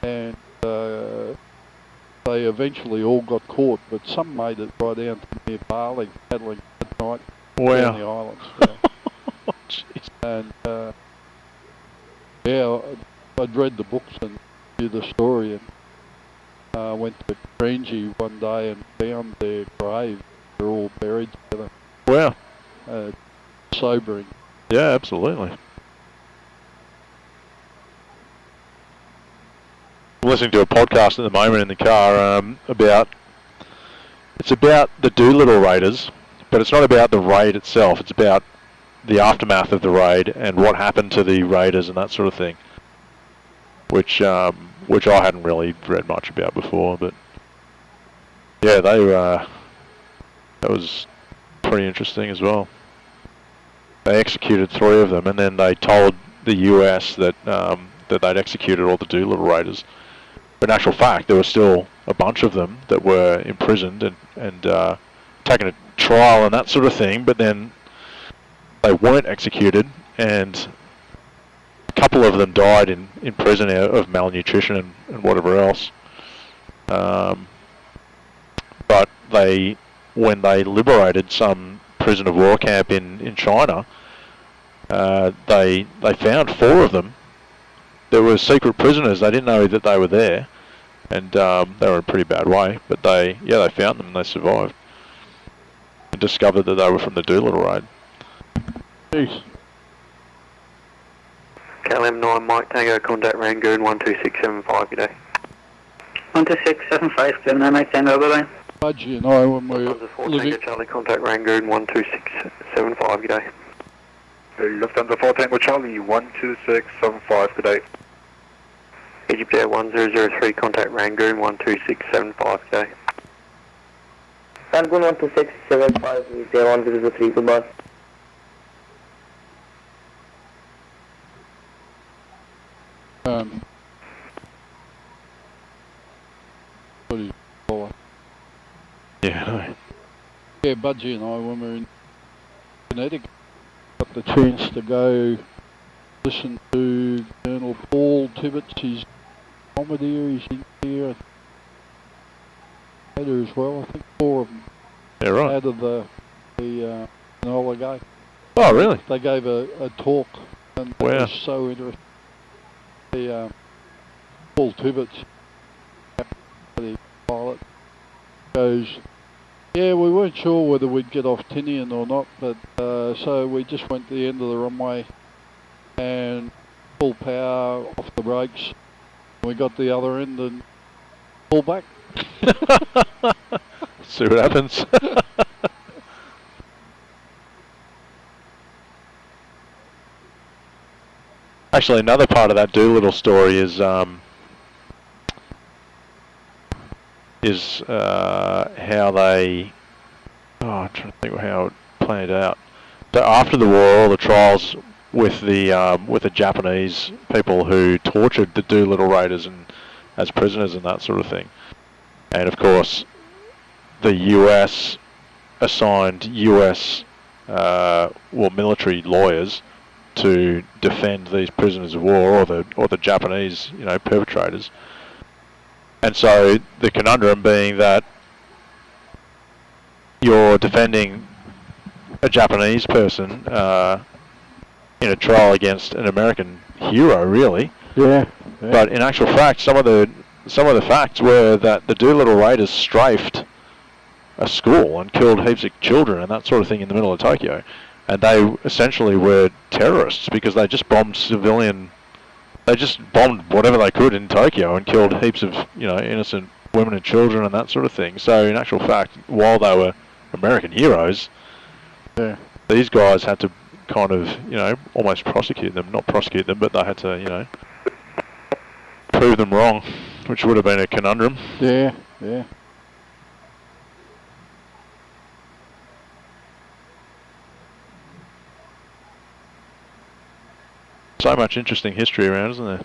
and they eventually all got caught. But some made it right down to near Bali, paddling at night down the islands. Yeah. And I'd read the books and knew the story, and went to Kranji one day and found their graves. They're all buried together. Wow. Sobering. Yeah, absolutely. I'm listening to a podcast at the moment in the car about the Doolittle Raiders, but it's not about the raid itself. It's about the aftermath of the raid and what happened to the raiders and that sort of thing, which I hadn't really read much about before. But yeah, that was pretty interesting as well. They executed 3 of them, and then they told the US that that they'd executed all the Doolittle Raiders. But in actual fact, there were still a bunch of them that were imprisoned and taken to trial and that sort of thing. But then they weren't executed, and a couple of them died in prison of malnutrition and whatever else. But when they liberated some prison of war camp in China, they found 4 of them. There were secret prisoners. They didn't know that they were there, and they were in a pretty bad way. But they found them and they survived, and discovered that they were from the Doolittle raid. Jeez. KLM9 Mike Tango, contact Rangoon 12675, good day. 12675, KLM9 Mike Tango, bye-bye. Budgie and I, when we're Tango Charlie, contact Rangoon 12675, good day. Lufthansa 4 Tango Charlie 12675, good day. Egypt Air 1003, contact Rangoon 12675, good day. Rangoon 12675, Egypt Air 1003, goodbye. What do you call it? Yeah. Yeah, Budgie and I, when we were in Connecticut, got the chance to go listen to Colonel Paul Tibbets. He's Bombardier, he's in here. As well, I think 4 of them. Yeah, right. Out of the Enola Gay. Oh, really? They gave a talk, and it wow. was so interesting. The Paul Tibbets, the pilot, goes, yeah, we weren't sure whether we'd get off Tinian or not, but so we just went to the end of the runway and full power off the brakes. We got the other end and pulled back. See what happens. Actually, another part of that Doolittle story is how they. I'm trying to think of how it played out. So after the war, all the trials with the Japanese people who tortured the Doolittle Raiders and as prisoners and that sort of thing, and of course, the US assigned US military lawyers to defend these prisoners of war or the Japanese perpetrators. And so the conundrum being that you're defending a Japanese person in a trial against an American hero, really. Yeah. But in actual fact, some of the some of the facts were that the Doolittle Raiders strafed a school and killed heaps of children and that sort of thing in the middle of Tokyo. And they essentially were terrorists because they just bombed they just bombed whatever they could in Tokyo and killed heaps of, innocent women and children and that sort of thing. So in actual fact, while they were American heroes, these guys had to kind of, almost prosecute them. Not prosecute them, but they had to, prove them wrong, which would have been a conundrum. Yeah, yeah. So much interesting history around, isn't there?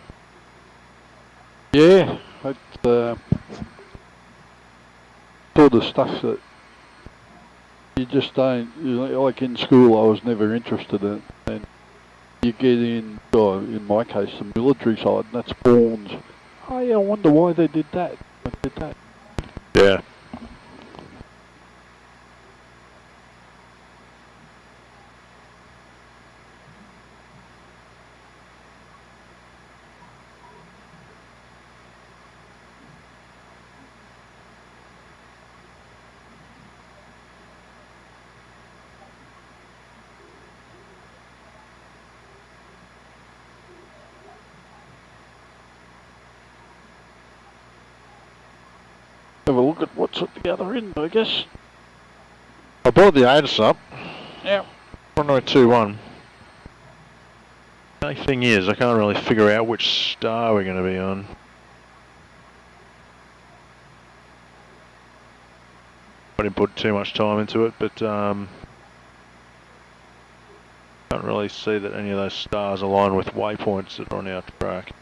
Yeah, it's sort of stuff that you just don't, like in school I was never interested in, and you get in my case, the military side, and that's Bourne's. Oh yeah, I wonder why they did that. Yeah. Have a look at what's at the other end, I guess. I brought the ATIS up. Yeah. 1021. The only thing is, I can't really figure out which star we're going to be on. I didn't put too much time into it, but can't really see that any of those stars align with waypoints that are on our track.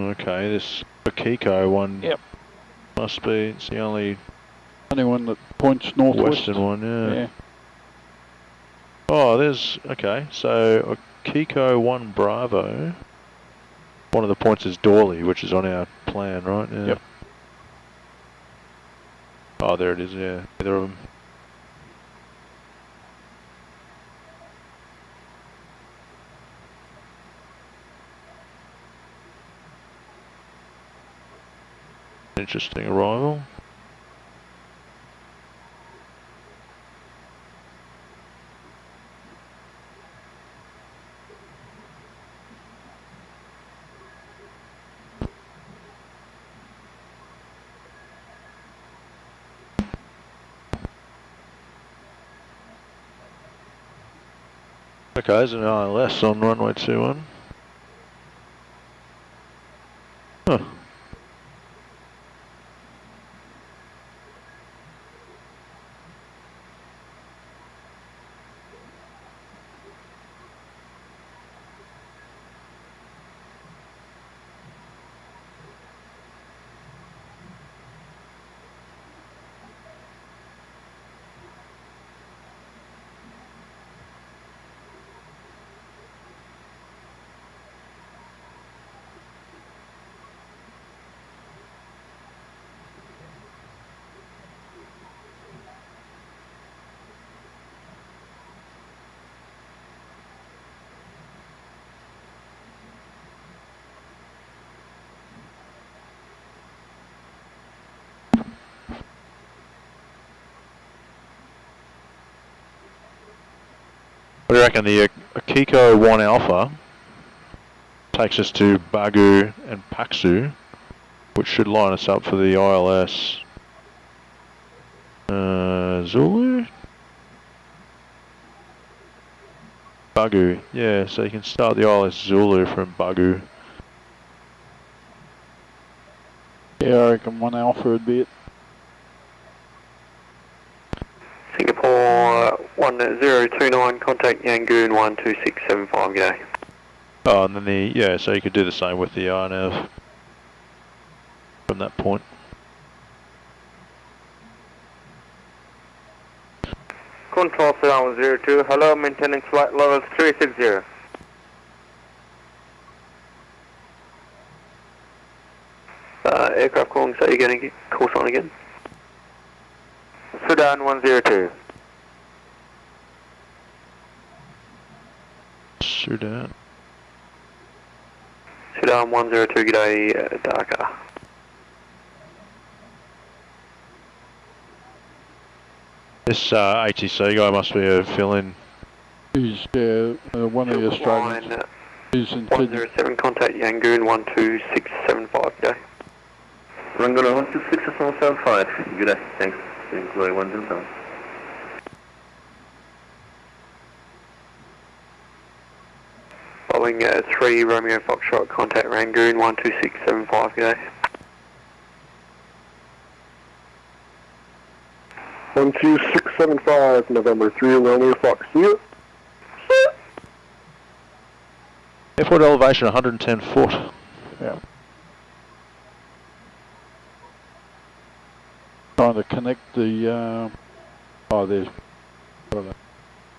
Okay, this Akiko one must be, it's the only one that points northwest. Western one, yeah. Oh, okay, so Akiko 1 Bravo, one of the points is Dorley, which is on our plan, right? Yeah. Yep. Oh, there it is, yeah, either of them. Interesting arrival. Okay, there's an ILS on runway 21. Huh. What do you reckon? The Akiko 1 Alpha takes us to Bagu and Paksu, which should line us up for the ILS Zulu? Bagu, yeah, so you can start the ILS Zulu from Bagu. Yeah, Yeah, I reckon 1 Alpha would be it. Singapore 1029, contact Yangon 12675, g'day. Oh, and then yeah, so you could do the same with the INAV from that point. Control 702, hello, maintaining flight level 360. Aircraft calling, so you're going to get course on again? Sudan 102. Sudan. Sudan 102, g'day, Dhaka. This ATC guy must be a fill-in. He's one of the Australians. He's in 107, contact Yangon 12675, g'day. Rangoon 12675, g'day, thanks. Employee 107. Following 3 Romeo Foxtrot, contact Rangoon 12675, g'day. 12675, November 3, Romeo Fox, see you. Airport elevation 110 foot. Yeah. Trying to connect the, oh, there's, yeah,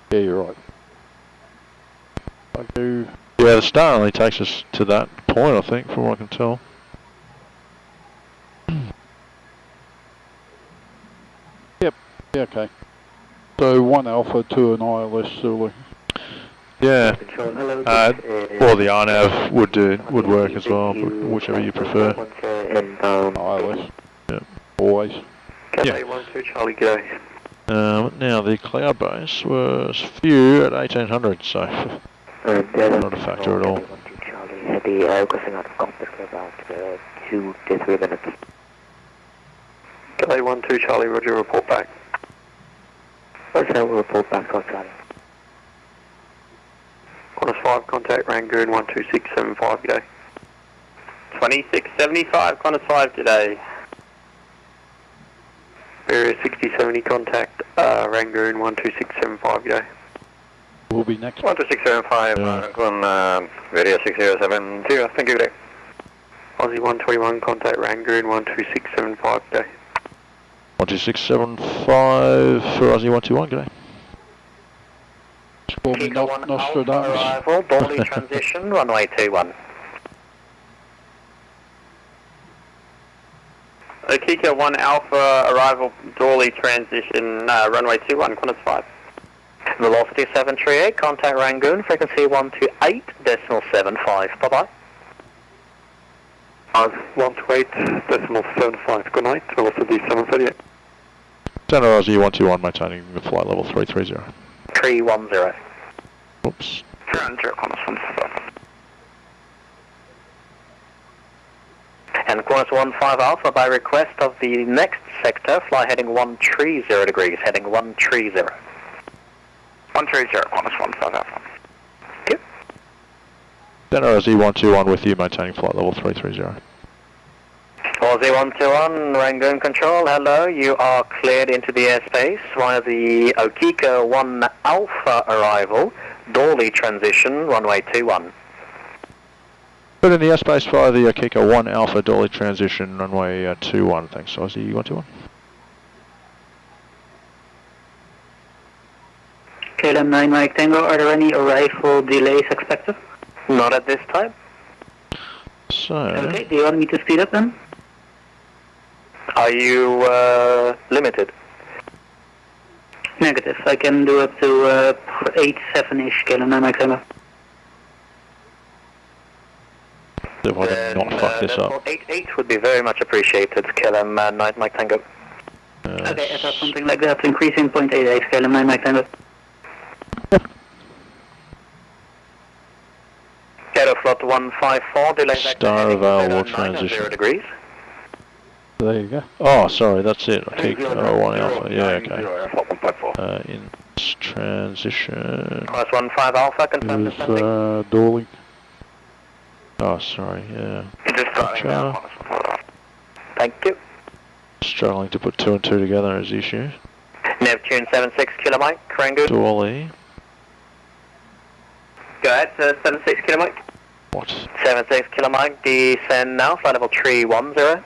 you're right. I do. Yeah, the star only takes us to that point, I think, from what I can tell. Yep, yeah, okay. So 1 Alpha to an ILS Zulu. Yeah, or the INAV would work as well, but whichever you prefer. ILS. Yeah. Always. Cathay 12 Charlie, g'day. Now the cloud base was few at 1800, so not a factor at all. Heavy crossing out of compass for about 2 to 3 minutes. Cathay 12 Charlie, roger, report back. Okay, we'll report back to Charlie. Qantas 5, contact Rangoon 12675, g'day. 2675, Qantas 5 today. Area 6070, contact Rangoon 12675, g'day. We'll be next. 12675, Rangoon, Area 6070, thank you, g'day. Aussie 121, contact Rangoon 12675, g'day. 12675 for Aussie 121, g'day. Call me Nostradamus. Arrival, Dolly transition, runway 21. Kiko 1 Alpha, arrival, Dolly transition, runway 21, Qantas 5. Velocity 738, contact Rangoon, frequency 128.75, bye-bye. 128.75, good night, velocity 738. Center Aussie 121, maintaining the flight level 330. 310. Oops. 310, Qantas 17. And Qantas 15 Alpha, by request of the next sector, fly heading 130 degrees, heading 130. 130, Qantas 15 Alpha. Thank you. Center Aussie 121 with you, maintaining flight level 330. Aussie 121, Rangoon Control, hello, you are cleared into the airspace via the Okiko 1 Alpha arrival, Dolly transition, runway 21. Put in the airspace via the Okiko 1 Alpha Dolly transition, runway 21. Thanks, Aussie 121. KLM 9 Mike Tango, are there any arrival delays expected? Not at this time. So... Okay, do you want me to speed up then? Are you limited? Negative, I can do up to 8-7-ish KLM 9 Mike Tango. If I did not fuck this up. 8-8 would be very much appreciated, KLM 9 Mike Tango. Okay, I thought something like that, increasing 0.88, KLM 9 Mike Tango. Aeroflot 154, delay Star available transition. 0 degrees. There you go. Oh, sorry, that's it. Okiko 1 Alpha, yeah, okay. In transition. Qantas 15 Alpha, confirm descending. Dolly. Oh, sorry, yeah. Just starting now. Thank you. Struggling to put 2 and 2 together is the issue. Neptune 76 Kilo Mike, Rangoon. Dolly. Go ahead, 76 Kilo Mike. What? 76 Kilo Mike, descend now, flight level 310.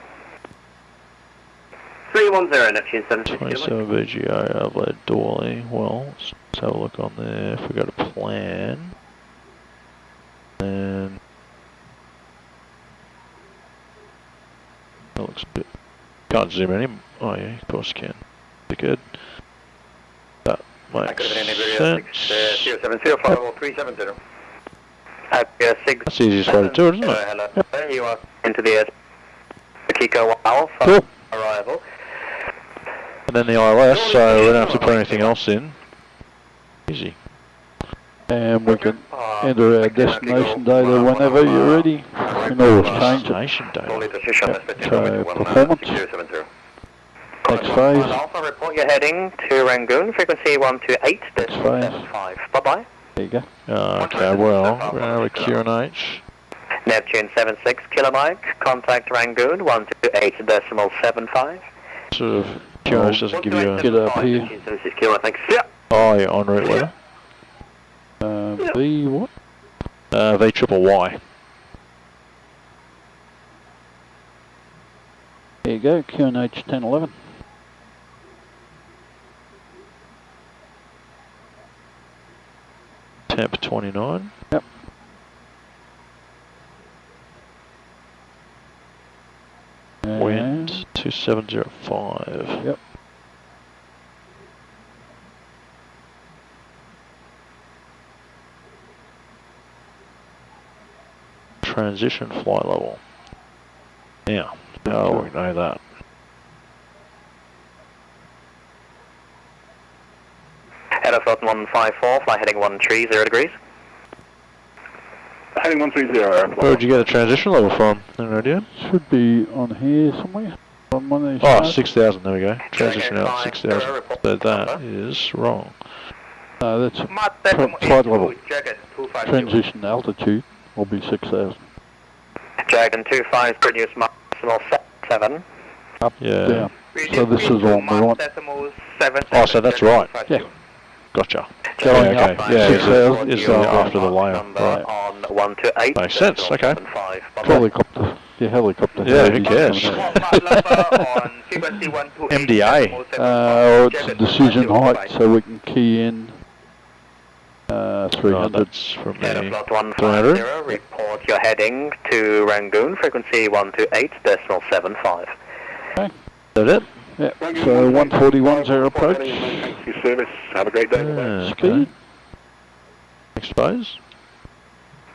310, Neptune 76 Kilo Mike. 27 VGO, Adelaide, Dolly. Well, let's have a look on there. If we go to plan. And that looks a bit. Can't zoom in him. Oh yeah, of course you can. Be good. That makes sense. 070 That's the easiest way to do it, isn't it? Hello. Yep. You are into the air. Kiko Alpha. Cool. Arrival. And then the ILS, so we don't have to put anything else in. Easy. And we can enter our destination data whenever you're ready. You can always change it. Destination data. So, performance. Next phase. Alpha, report you're heading to Rangoon, frequency 128.75. Bye-bye. There you go. Okay, well, we're going to have a QNH. Neptune 76 Kilo Mike, contact Rangoon 128.75. Sort of, QNH doesn't give you a... Get up here. Oh, yeah, en route letter. V what? V triple Y. There you go, QNH 1011. Temp 29. Yep. Wind 2705. Yep. Transition flight level. Now, how do we know that? Aeroflot 154, fly heading 130 degrees. Heading 130. Where would you get a transition level from? Any idea? Should be on here somewhere. On one of these Oh, charts. 6,000, there we go. Transition out 6,000. So that is wrong. No, that's flight level. Transition altitude will be 6,000. Dragon 25, produce maximal 7. Up, Yeah. down. So this is on the right. Oh, so that's right. Yeah. Gotcha. Going Yeah, up, okay. Yeah, 6,000. is the after the layer. Right. On 128. Makes sense, okay. Helicopter. Your helicopter. Yeah, who cares? MDA. It's a decision height, so we can key in 300. Oh, that's from me. Aeroflot 300. 150, report you're heading to Rangoon, frequency 128.75. Okay. Is that it? Yeah. So 141's our approach. Thanks for your service. Have a great day. Okay. Speed. Expose.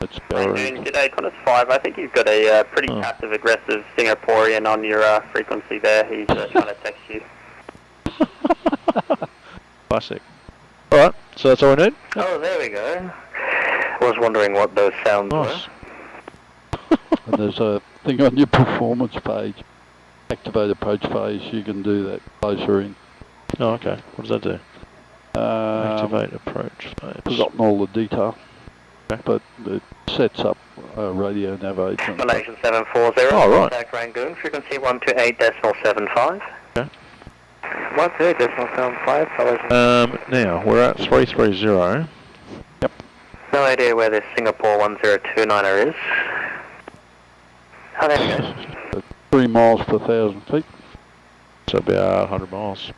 Let's go. Rangoon, today Qantas 5, I think you've got a pretty passive aggressive Singaporean on your frequency there. He's trying to text you. Classic. Alright, so that's all we need? Oh, there we go. I was wondering what those sounds Nice. And there's a thing on your performance page. Activate approach phase, you can do that closer in. Oh, okay. What does that do? Activate approach phase. Forgotten all the detail. Okay. But it sets up radio nav agent. Malaysian 740, Oh, right. contact Rangoon, frequency 128.75. Okay. 128.75, now, we're at 330. Yep. No idea where this Singapore 1029er is. Oh, there we go. 3 miles per 1,000 feet. So about 100 miles.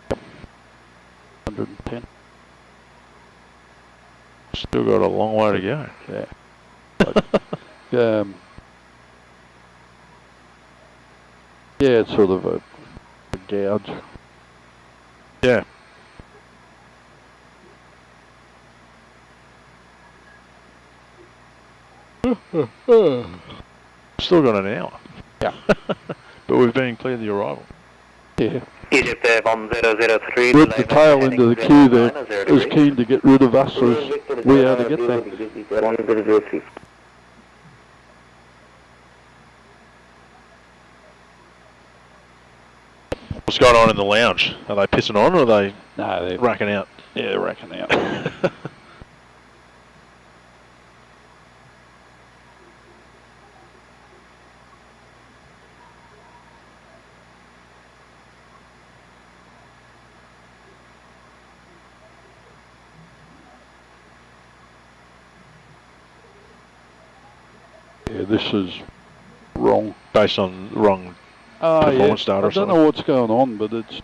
110. Still got a long way to go. Yeah. But, yeah, it's sort of a gouge. Yeah. Still got an hour. Yeah. But we've been cleared the arrival. Yeah. Egypt Air 1003. With the tail into the queue there, is keen to get rid of us as we are to get there. What's going on in the lounge? Are they pissing on or are they No, they're racking out? Yeah, racking out. Yeah, this is wrong. Based on wrong Yeah. performance data I or don't something? know what's going on, but it's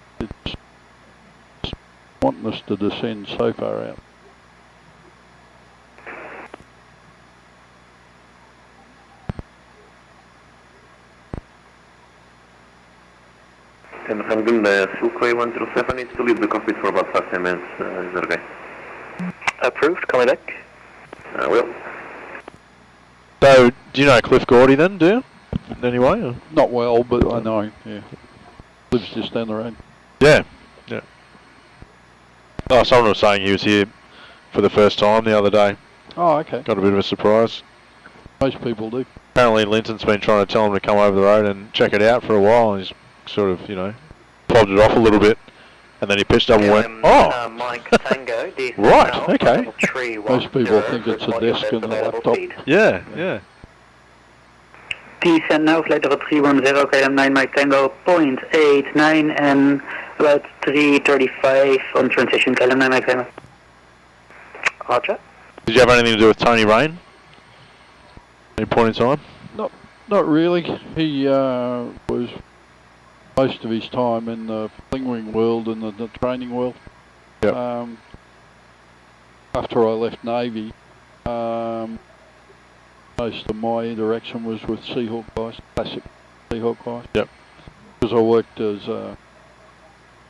wanting us to descend so far out. And Rangoon, Silkway 107 needs to leave the cockpit for about 5-10 minutes. Is that okay? Approved, coming back. Will. So, do you know Cliff Gordy then, do you? Anyway? Or? Not well, but I know, yeah. Lives just down the road. Yeah, yeah. Oh, someone was saying he was here for the first time the other day. Oh, okay. Got a bit of a surprise. Most people do. Apparently Linton's been trying to tell him to come over the road and check it out for a while, and he's sort of, you know, plodded it off a little bit. And then he pitched up and went, oh! Mike Tango, Right, okay. Most people think it's a desk and a laptop. Yeah, yeah. Descend now, flight level 310, KLM 9 Mike Tango, 0.89 and about 335 on transition, KLM 9 Mike Tango. Roger. Did you have anything to do with Tony Rain? Any point in time? Not really. He was most of his time in the flingwing world and the training world. Yep. After I left Navy, most of my interaction was with Seahawk guys, classic Seahawk guys. Yep. Because I worked as a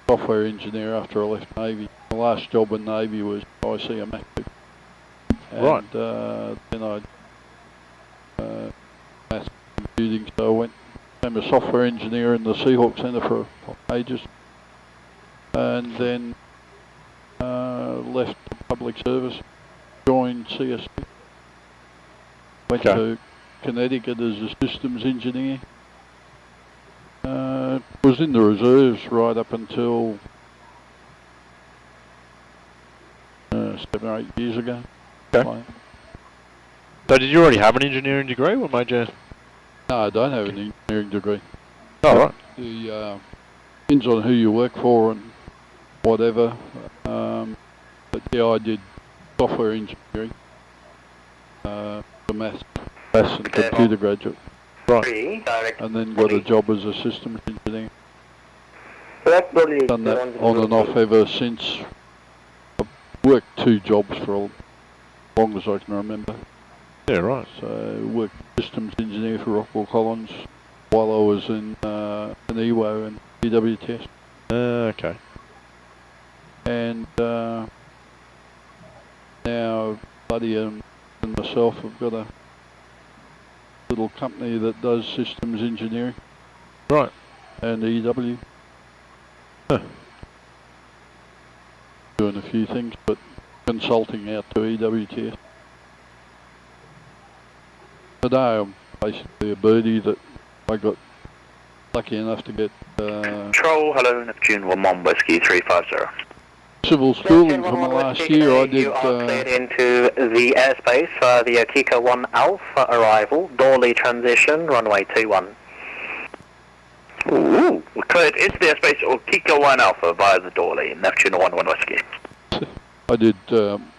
software engineer after I left Navy. My last job in Navy was ICM active. Right. And then I maths and computing, so I became a software engineer in the Seahawk Centre for ages. And then left the public service, joined CSC. Went to Connecticut as a systems engineer. Was in the reserves right up until 7 or 8 years ago. Okay. So did you already have an engineering degree? What made you? No, I don't have an engineering degree. Oh, right. The depends on who you work for and whatever. But yeah, I did software engineering. The maths and computer graduate. Right. And then got a job as a systems engineer. Done that on and off ever since. I've worked 2 jobs for as long as I can remember. Yeah, right. So worked systems engineer for Rockwell Collins while I was in EWO and EWTS. Okay. And now Buddy and myself have got a little company that does systems engineering. Right. And EW. Huh. Doing a few things, but consulting out to EWTS. Today I'm basically a birdie that I got lucky enough to get Control, hello, Neptune 11 Whiskey 350. civil schooling for my last year. I did You are cleared into the airspace for the Kiko 1 Alpha arrival, Dorley transition, runway 21. Ooh, we're cleared into the airspace or Kiko 1 Alpha via the Dorley, Neptune 11 Whiskey. I did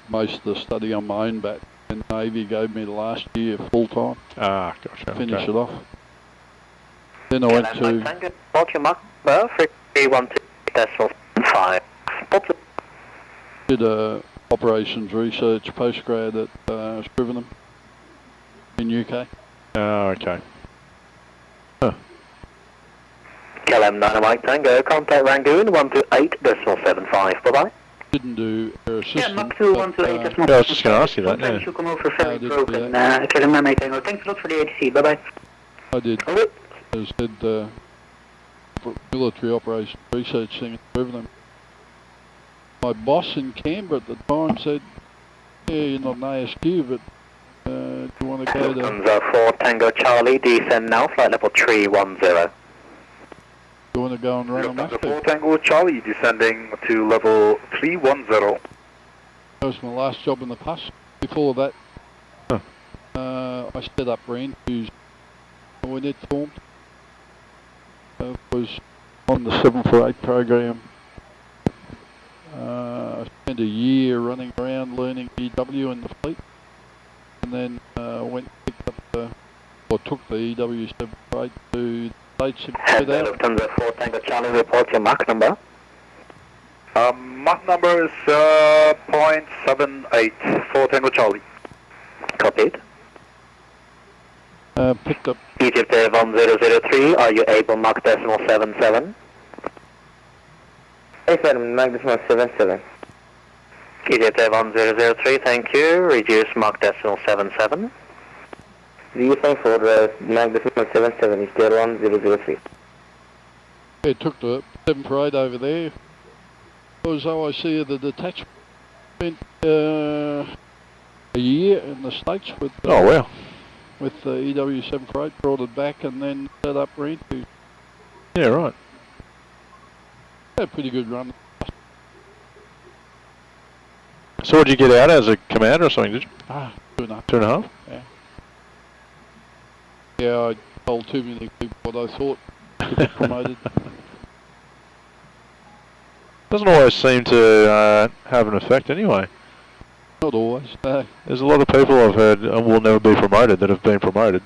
most of the study on my own back, and Navy gave me the last year full time. Ah, gotcha. Finish it off. Then I went to Roger, Mark, 312.5. did operations research postgrad at Scrivenham in UK. Oh, okay. Huh. KLM 9 Mike Tango, contact Rangoon 128.75. Bye bye. Didn't do air assistance. Yeah, Mach 2, 128, Yeah, I was just going to ask you that, sometimes yeah. you come over very did broken. that. KLM 9 Mike Tango, thanks a lot for the ATC, bye bye. I did, as did military operations research thing at Scrivenham. My boss in Canberra at the time said, yeah, you're not an ASQ, but do you want to go to... Lufthansa 4 Tango Charlie, descend now, flight level 310. You want to go and run a Lufthansa math 4 Tango Charlie descending to level 310. That was my last job in the past. Before that, I set up ranches when it formed. Was on the 748 program. I spent a year running around learning EW in the fleet, and then went and picked up the took the EW78 to the States in Lufthansa 4 Tango Charlie, report your Mach number. Mach number is 0.78, 4 Tango Charlie. Copied. Picked up. Egypt Air 1003, are you able Mach decimal 77? A7, Mach decimal 77. Egypt Air 1003, thank you. Reduce Mach decimal 77. The sign for Mach decimal 77 is Air 1003. It took the 748 over there. Because OIC of the detachment spent a year in the States with with the EW748, brought it back and then set up Rentu. Yeah, right. Had a pretty good run. So what did you get out as a commander or something, did you? 2.5. 2.5? Yeah. Yeah, I told too many people what I thought to get promoted. Doesn't always seem to have an effect anyway. Not always, no. There's a lot of people I've heard will never be promoted that have been promoted.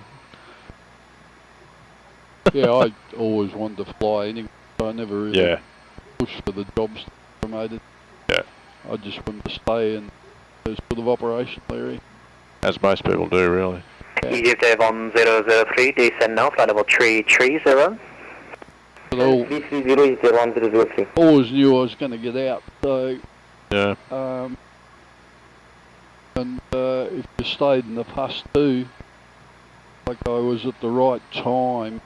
Yeah, I always wanted to fly anyway, so I never really pushed for the jobs to be promoted. Yeah. I just wanted to stay in the sort of operational area. As most people do, really. Egypt Air 1003, descend now, flight level 330. Always knew I was going to get out, so... Yeah. And if you stayed in the past too, like I was at the right time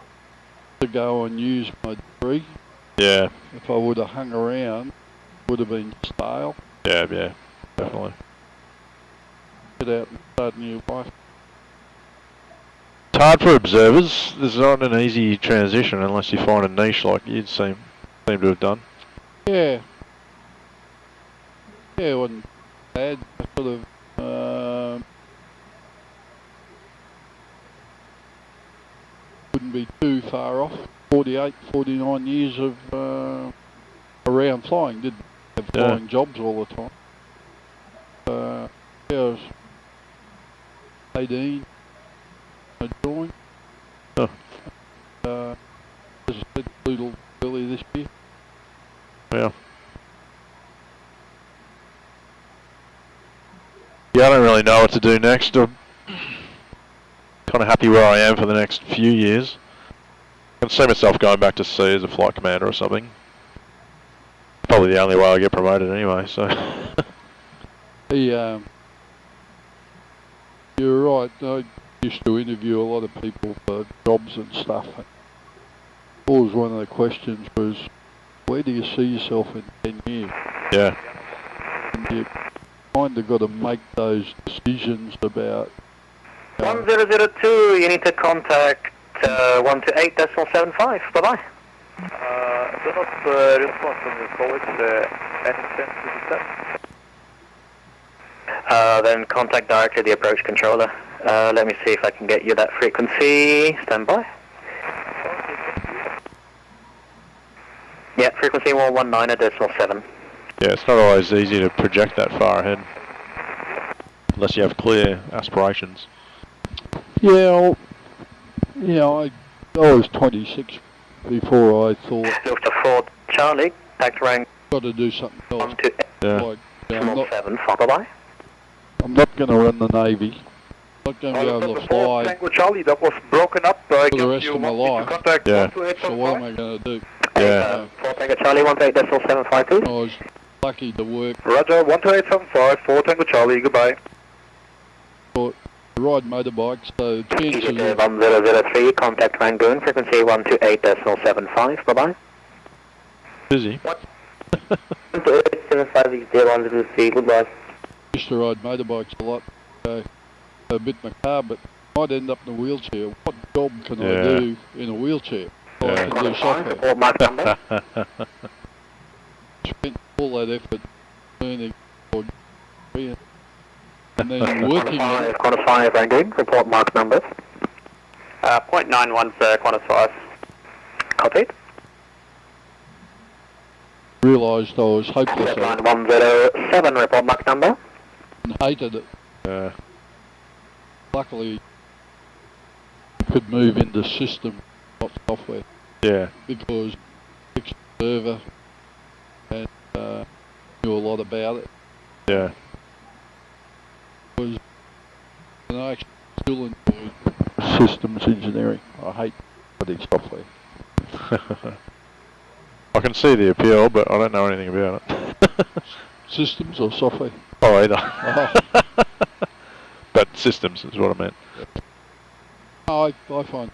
to go and use my degree. Yeah. If I would have hung around, it would have been stale. Yeah, definitely. Get out and start a new life. It's hard for observers. There's not an easy transition unless you find a niche like you'd seem to have done. Yeah. Yeah, it wasn't bad. I sort of wouldn't be too far off. 48, 49 years of around flying. Didn't have flying jobs all the time. Yeah, I was 18. I joined. Oh. As I said, little early this year. Yeah. Yeah, I don't really know what to do next. I'm kind of happy where I am for the next few years. I can see myself going back to sea as a flight commander or something. Probably the only way I get promoted anyway, so... You're right. I used to interview a lot of people for jobs and stuff. Always one of the questions was, where do you see yourself in 10 years? Yeah. And you kind of got to make those decisions about... 1002, you need to contact 128.75. Bye-bye. Do not respond from your colleagues. Any sense to that? Then contact directly the approach controller. Let me see if I can get you that frequency. Stand by. Yeah, frequency 119.7. Yeah, it's not always easy to project that far ahead. Unless you have clear aspirations. Yeah, I was 26 before I thought... Look to 4 Charlie, tax rank. Got to do something else. Like, bye-bye. I'm not going to run the Navy. I'm not going to be able to fly Tango Charlie, that was broken up. for the rest of my life. Yeah. So what am I going to do? Yeah. 4 Tango Charlie, 128.75, please. I was lucky to work. Roger, 12875, 4 Tango Charlie, goodbye. To ride motorbikes, so chances of... 1003, contact Rangoon, frequency 128.75, bye-bye. Busy. 128.75 is there 103, goodbye. Used to ride motorbikes a lot, so a bit macabre, but might end up in a wheelchair. What job can I do in a wheelchair? I can do software. Spent all that effort learning and then working on it. Qantas 5 Rangoon, report mark numbers. 0.91 sir, Qantas 5. Copied. Realised I was hopeless at it 107, report mark number. and hated it. Luckily, the could move into system, not software. Yeah. Because fixed server and knew a lot about it. Yeah. And I actually still enjoy systems engineering. I hate studying software. I can see the appeal, but I don't know anything about it. Systems or software? Oh, either. Oh. But systems is what I meant. I find.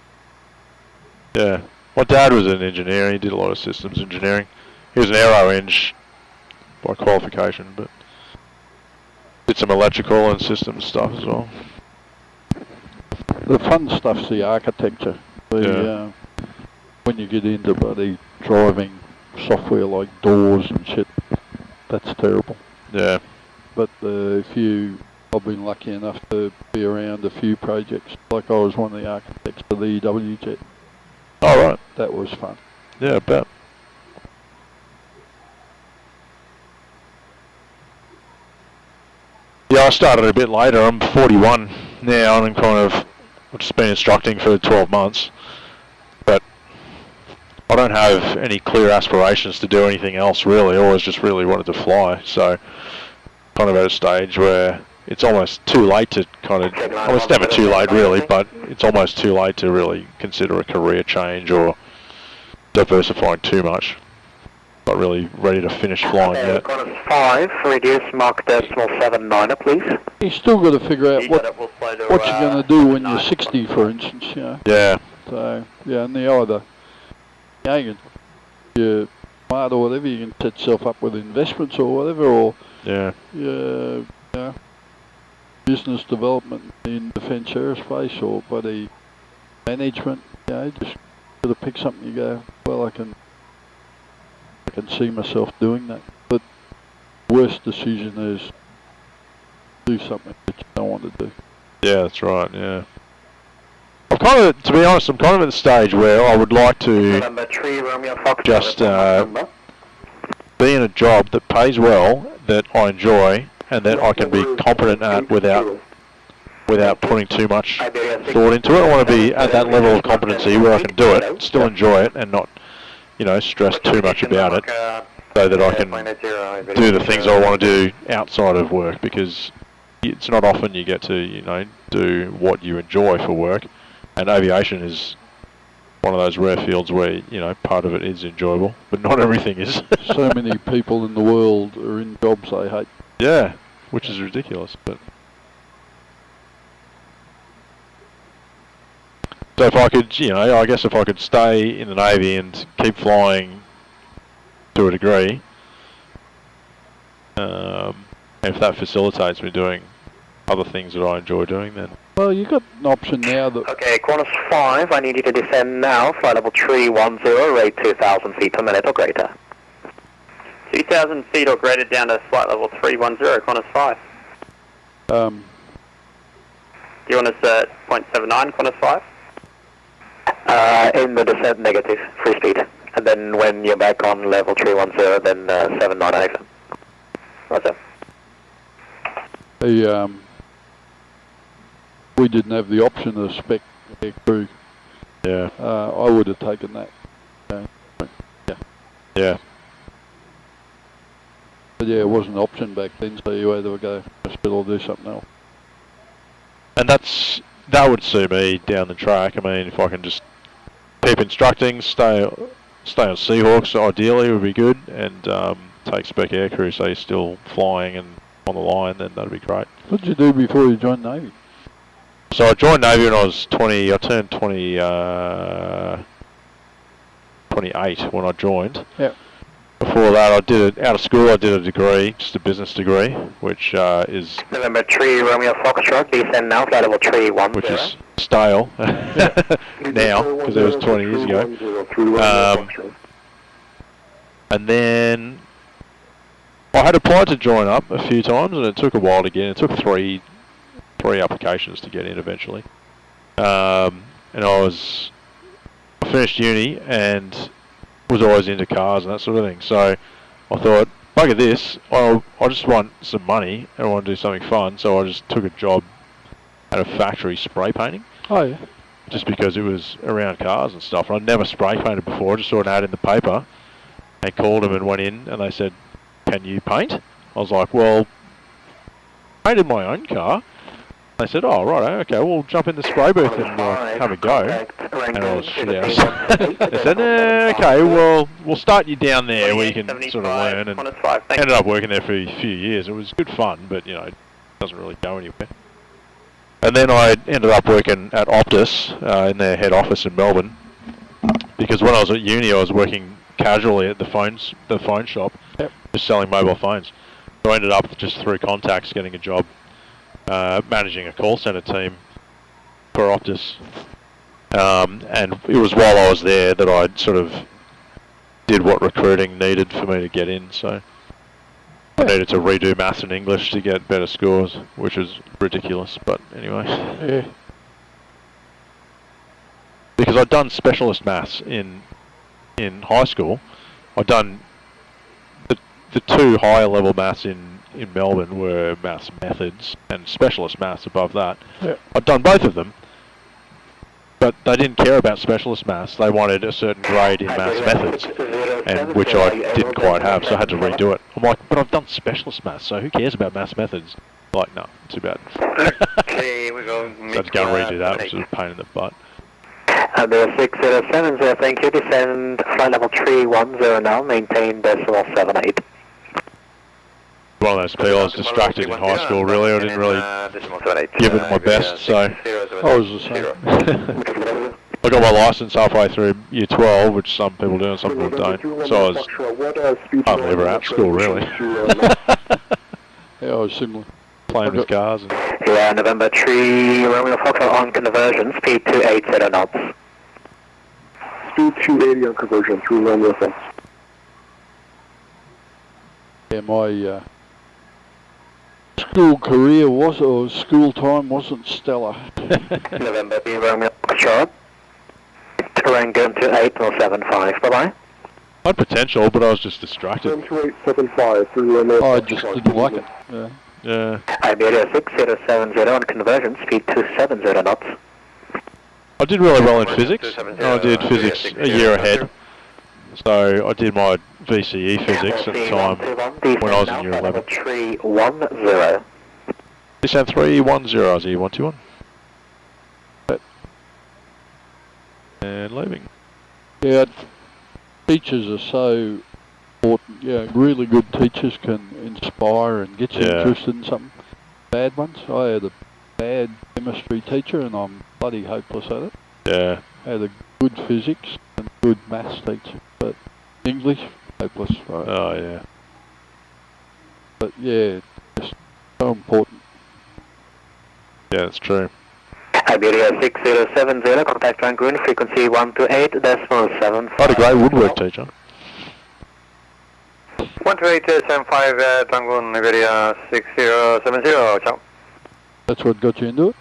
Yeah. My dad was an engineer. He did a lot of systems engineering. He was an aero eng by qualification, but did some electrical and systems stuff as well. The fun stuff's the architecture. When you get into bloody driving software like doors and shit, that's terrible. Yeah. But I've been lucky enough to be around a few projects. Like I was one of the architects for the EW jet. Oh, right. That was fun. Yeah, I bet. Yeah, I started a bit later. I'm 41 now, and I've just been instructing for 12 months. But I don't have any clear aspirations to do anything else, really. I always just really wanted to fly. So, kind of at a stage where it's almost too late to well, it's never too late, really, but it's almost too late to really consider a career change or diversifying too much. Not really ready to finish flying yet. 5, reduce Mach 79, please. You still got to figure out what you're going to do when you're 60, for instance, you know. Yeah. So, yeah, and you're smart or whatever, you can set yourself up with investments or whatever, or business development in defence aerospace or bloody management, just got to pick something you go, well, I can see myself doing that. But the worst decision is do something that you don't want to do. Yeah, that's right, yeah. To be honest, I'm kind of at the stage where I would like to just be in a job that pays well, that I enjoy, and that I can be competent at without putting too much thought into it. I want to be at that level of competency where I can do it, still enjoy it, and not, stress too much about it, so that I can do the things I want to do outside of work, because it's not often you get to, do what you enjoy for work, and aviation is one of those rare fields where, part of it is enjoyable, but not everything is. So many people in the world are in jobs they hate. Yeah, which is ridiculous, but... So if I could, I guess if I could stay in the Navy and keep flying to a degree, if that facilitates me doing other things that I enjoy doing, then... Well, you've got an option now that... Okay, Qantas 5, I need you to descend now, flight level 310, rate 2,000 feet per minute or greater. 2,000 feet or greater down to flight level 310, Qantas 5. Do you want us at 0.79, Qantas 5? In the descent, negative, free speed. And then when you're back on level 310, then 798. What's up? We didn't have the option of spec air crew. Yeah. I would have taken that. Yeah. But yeah, it wasn't an option back then, so you either go hospital or do something else. And that would suit me down the track. I mean, if I can just keep instructing, stay on Seahawks ideally would be good, and take spec aircrew so you're still flying and on the line, then that'd be great. What did you do before you joined Navy? So I joined Navy when I was 20, I turned 28 when I joined. Yeah. Before that, out of school, I did a degree, just a business degree, which is... November 3, Romeo Foxtrot, descend now, flight level 310. Which is stale now, because it was 20 years ago. And then I had applied to join up a few times, and it took a while to get in. It took three applications to get in eventually. And I finished uni and was always into cars and that sort of thing. So I thought, bugger this, I just want some money and I want to do something fun. So I just took a job at a factory spray painting. Oh yeah. just because it was around cars and stuff. And I'd never spray painted before, just saw an ad in the paper. They called them and went in and they said, "Can you paint?" I was like, "Well, I painted my own car." They said, "Oh, right, okay, we'll jump in the spray booth and have a go." And I was shit out. They said, "Okay, well, we'll start you down there where you can sort of learn." And ended up working there for a few years. It was good fun, but, you know, it doesn't really go anywhere. And then I ended up working at Optus in their head office in Melbourne, because when I was at uni, I was working casually at the phone shop, just selling mobile phones. So I ended up just through contacts getting a job managing a call centre team for Optus, and it was while I was there that I sort of did what recruiting needed for me to get in. So I needed to redo maths and English to get better scores, which was ridiculous, but anyway. Yeah. Because I'd done specialist maths in high school. I'd done the two higher level maths in Melbourne were maths methods and specialist maths above that. Yeah. I'd done both of them, but they didn't care about specialist maths. They wanted a certain grade in maths methods, and which I didn't quite have, so I had to redo it. I'm like, but I've done specialist maths, so who cares about maths methods? Like, no, too bad. Okay, we go. So I had to go and redo that, which was a pain in the butt. Airbus 607, thank you. Descend flight level 310 now, maintain decimal 78. One of those people, I was distracted in high school, really. I didn't really give it my best, so I was the same. I got my licence halfway through year 12, which some people do and some people don't. So I was hardly ever at school, really. Yeah, I was similar. Playing with cars. And Yeah, November 3, Romeo Foxtrot on conversion, speed 280 knots. Speed 280 on conversion through Romeo Fox. Yeah, my school career or school time wasn't stellar. November 3, Romeo Foxtrot. Terrain gun to 8075, bye-bye. I had potential, but I was just distracted. 2875 through Romeo I just didn't like it. Yeah. Yeah. Iberia 6070 on conversion, speed 270 knots. I did really well in physics. I did physics a year ahead. So I did my VCE physics at the time when I was in year 11. 310. Descend 310, RZ 121. And leaving. Yeah, teachers are so important. Yeah, really good teachers can inspire and get you interested in something. Bad ones. I had a bad chemistry teacher and I'm bloody hopeless at it. Yeah. I had a good physics and good maths teacher, but English, hopeless. Right? Oh, yeah. But yeah, just so important. Yeah, that's true. Iberia 6070, contact Rangoon, frequency 128.75. I had a great woodwork teacher. 128.75, Rangoon, Iberia 6070, ciao. That's what got you into it?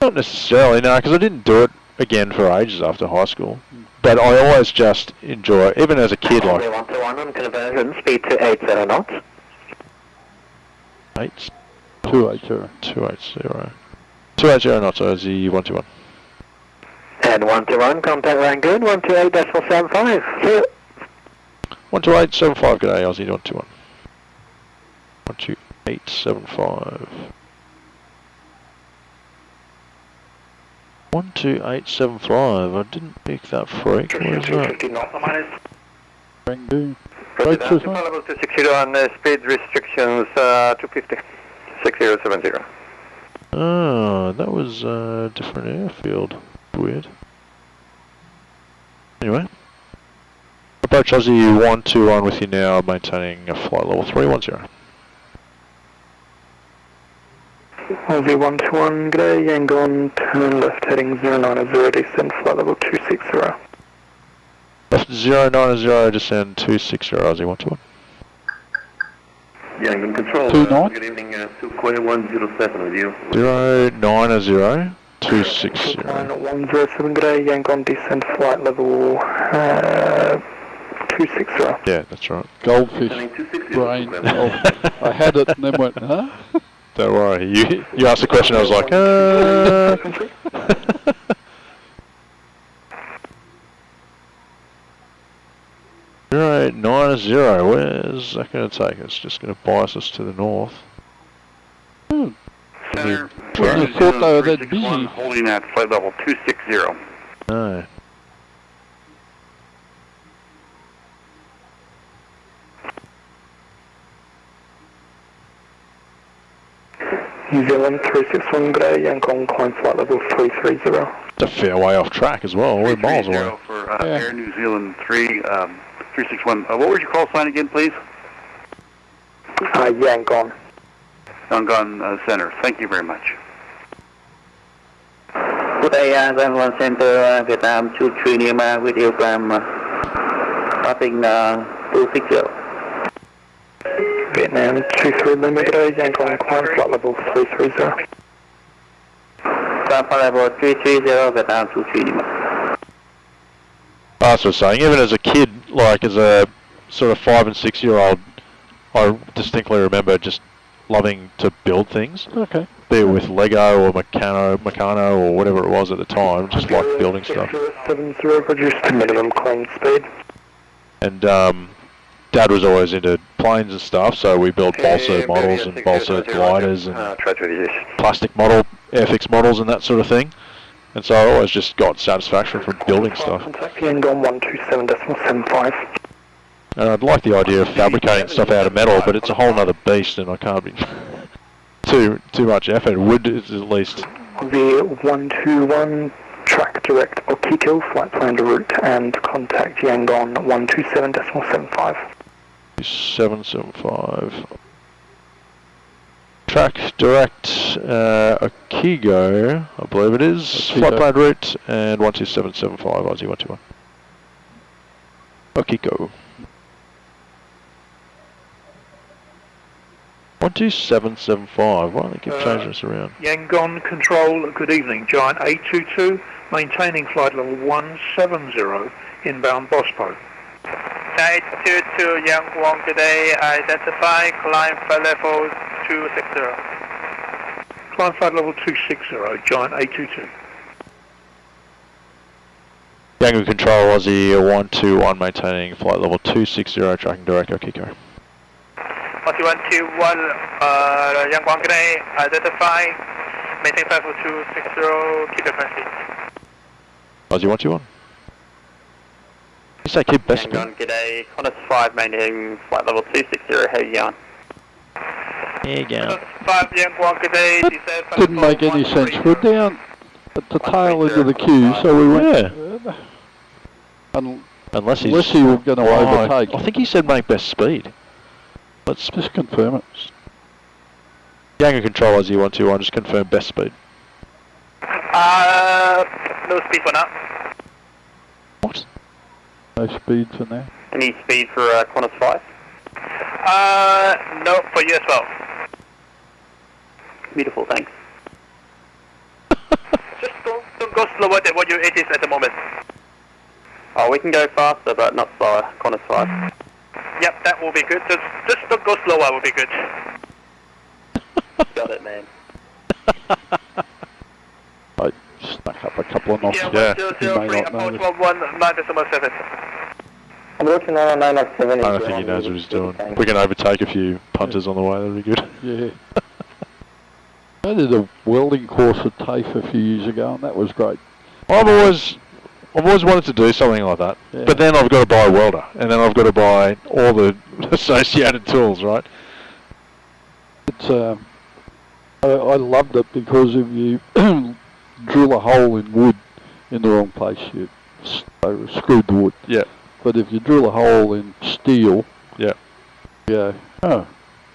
Not necessarily, no, because I didn't do it again for ages after high school. But I always just enjoy it, even as a kid, like... 121 on conversion, speed 280 knots. 280. 280 knots, RZ 121. And 121, contact Rangoon, 128.75. See you. 128.75, g'day, Aussie 121. 128.75. 128.75, I didn't pick that freak, what is that? Rangoon. Level 260 on speed restrictions 250. 6070. Oh, that was a different airfield. Weird. Anyway. Approach Aussie 121 with you now, maintaining a flight level 310. Aussie 121, g'day, Yangon, turn left heading 090, descend flight level 260. Left 090, descend 260, Aussie 121. Yangon Control, 29? good evening, Sukhoi 107 with you. 090, 260. 107, g'day, Yangon, descend flight level 260. Yeah, that's right. Goldfish brain. I had it and then went, huh? Don't worry. You asked the question, I was like, 0890, where's that going to take us? Just going to bias us to the north. Center, I thought they were that busy. holding at flight level 260. No. New Zealand 361 Grey, Yangon, climb flight level 330. It's a fair way off track as well. We're miles away. For Air New Zealand 361. What was your call sign again, please? Yangon. Yangon Center. Thank you very much. Good day, Yangon Center, Vietnam 23 Lima with you from passing 260. Vietnam 23 Lima Grey, Yangon, climb flight level 330. Climb flight level 330, Vietnam 23 Lima. That's what I was saying. Even as a kid, like as a sort of 5 and 6 year old, I distinctly remember just loving to build things. Okay. Be it with Lego or Meccano or whatever it was at the time, just like building stuff. 70, reduced to minimum climb speed. And Dad was always into planes and stuff, so we built balsa models and balsa gliders and plastic model, airfix models and that sort of thing. And so I always just got satisfaction from building stuff. Contact Yangon 127.75. And I'd like the idea of fabricating stuff out of metal, but it's a whole nother beast and I can't be too much effort. Wood is at least. V121, track direct Okito, flight plan de route, and contact Yangon 127.75. 775. Track direct Okigo, I believe it is. Okigo. Flight plan route and 12775, Aussie 121. Okiko. 12775, why don't they keep changing us around? Yangon Control, good evening. Giant 822, maintaining flight level 170, inbound Bospo. 822 Yangon, good day. Identify, climb flight level 260. Climb flight level 260, Giant 822. Yangon Control, Aussie 121, maintaining flight level 260, tracking direct Okiko. 121, Yangon, good day. Identify, maintain flight level 260, keep it best speed. Aussie 121. You say keep best speed? Yangon, good day. Qantas 5, maintaining flight level 260, how you going? Here you go. 5 Yangon, good day. Didn't make any sense. We're down at the tail end of the queue, so we went. Unless he was going to overtake. I think he said make best speed. Let's just confirm it. Yangon Control Aussie 121, just confirm best speed. No speed for now. What? No speed for now. Any speed for Qantas 5? No, for you as well. Beautiful, thanks. Just don't go slower than what it is at the moment. Oh, we can go faster, but not slower. Qantas 5. Yep, that will be good. Just don't go slower, will be good. Got it, man. I snuck up a couple of knots. Yeah, 1003, approach 119.7. Approach 997. I don't think he knows what he's doing. We can overtake a few punters on the way, that'd be good. Yeah. I did a welding course at TAFE a few years ago, and that was great. I've always wanted to do something like that, but then I've got to buy a welder, and then I've got to buy all the associated tools, right? It's I loved it because if you drill a hole in wood in the wrong place, you screwed the wood. Yeah. But if you drill a hole in steel, yeah,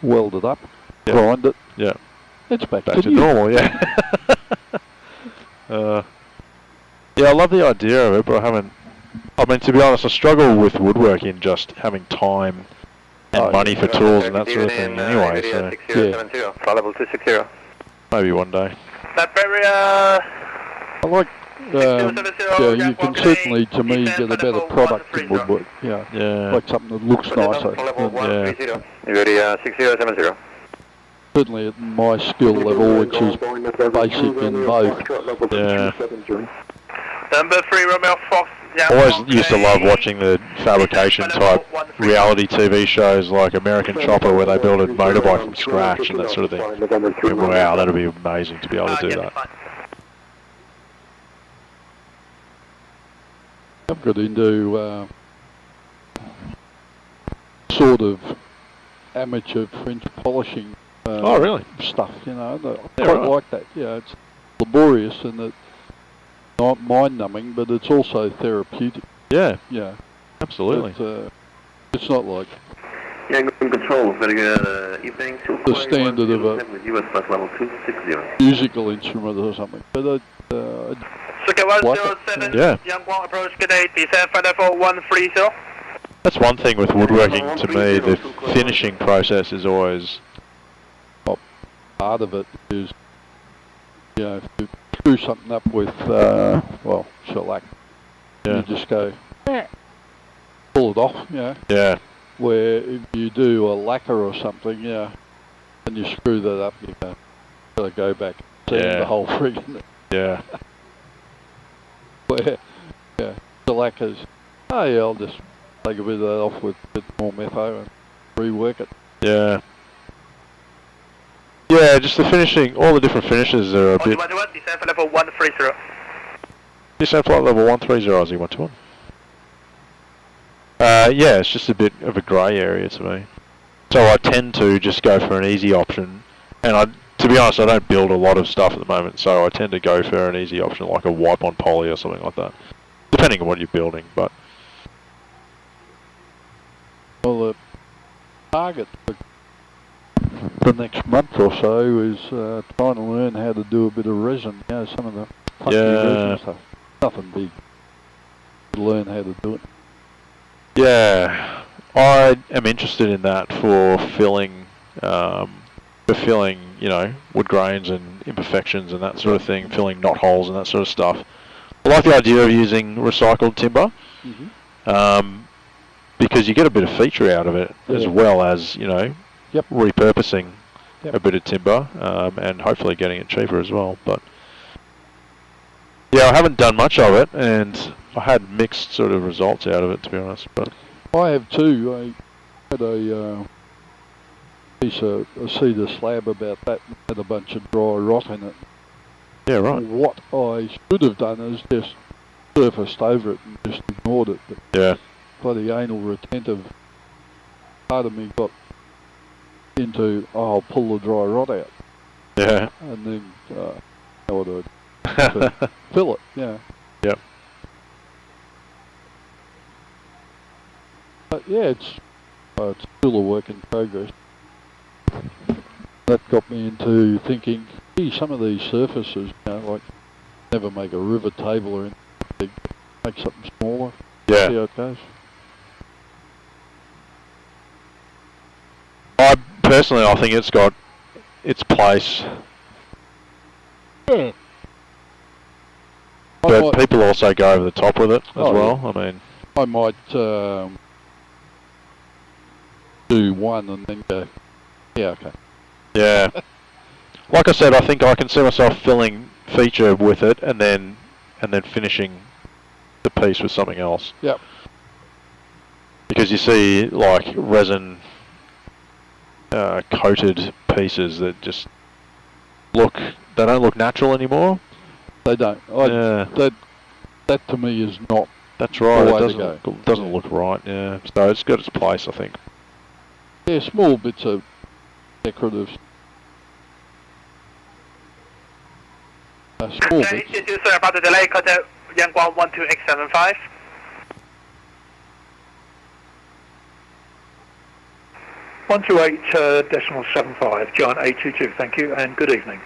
weld it up, grind it, yeah, it's back to new. normal, yeah. Yeah, I love the idea of it, but I mean, to be honest, I struggle with woodworking, just having time and money for tools and that sort of thing anyway, so, Flight level 260. maybe one day. That area... I like Yeah, you can certainly, to me, get a better product in woodwork. Yeah, like something that looks nicer. Yeah. Ready, 6070. Certainly at my skill level, which is basic in both. Yeah. Number 3 Romeo Fox. Always used to love watching the fabrication type reality TV shows like American Chopper, where they build a motorbike from scratch and that sort of thing. And wow, that'd be amazing to be able to do that. I've got into sort of amateur French polishing Oh, really? stuff, you know. I Yeah, quite right. like that. Yeah, it's laborious and it's not mind-numbing, but it's also therapeutic. Yeah. Yeah. Absolutely. But, it's not like Yeah, in control. Very good evening. the standard of a US bus level 260. musical instrument or something. But Sugar like 107, Yeah. Yangguang approach, good day, D754130. That's one thing with woodworking, to me, the finishing process is always... part of it is, you know, if you screw something up with, well, shellac, you just go, pull it off, you know. Yeah. Where if you do a lacquer or something, yeah, and you screw that up, you gotta go back and sand the whole friggin'. Yeah. Where, yeah, shellac is, oh yeah, I'll just take a bit of that off with a bit more metho and rework it. Yeah. Yeah, just the finishing, all the different finishes are a bit... Descent level 130. Descent flight level 130, Z121. Yeah, it's just a bit of a grey area to me. So I tend to just go for an easy option, and to be honest, I don't build a lot of stuff at the moment, so I tend to go for an easy option like a wipe on poly or something like that, depending on what you're building, but... Well, the target for the next month or so is trying to learn how to do a bit of resin, you know, some of the funky resin stuff. Nothing big. To learn how to do it. Yeah, I am interested in that for filling, you know, wood grains and imperfections and that sort of thing, filling knot holes and that sort of stuff. I like the idea of using recycled timber, because you get a bit of feature out of it, as well as, you know, repurposing a bit of timber, and hopefully getting it cheaper as well. But yeah, I haven't done much of it, and I had mixed sort of results out of it, to be honest. But I have too. I had a piece of a cedar slab about that, and had a bunch of dry rot in it. Yeah, right. What I should have done is just surfaced over it and just ignored it. But yeah, bloody anal retentive part of me got into, oh, I'll pull the dry rot out. Yeah. And then how would I fill it? Yeah. Yep. But yeah, it's still a work in progress. That got me into thinking, gee, some of these surfaces, you know, like never make a river table or anything, make something smaller. Yeah. See how it goes. Personally, I think it's got its place. Yeah. But people also go over the top with it as well. I mean, I might do one and then go, yeah, okay. Yeah. Like I said, I think I can see myself filling feature with it and then finishing the piece with something else. Yep. Because you see, like, resin coated pieces that just they don't look natural anymore. They don't. That to me is not. That's right. The It way doesn't look right. Yeah. So it's got its place, I think. Yeah, small bits of decorative. Small bits. Sorry about the delay. Cut out Yangguang 12X75. One two eight decimal 75, John 822. Thank you and good evening.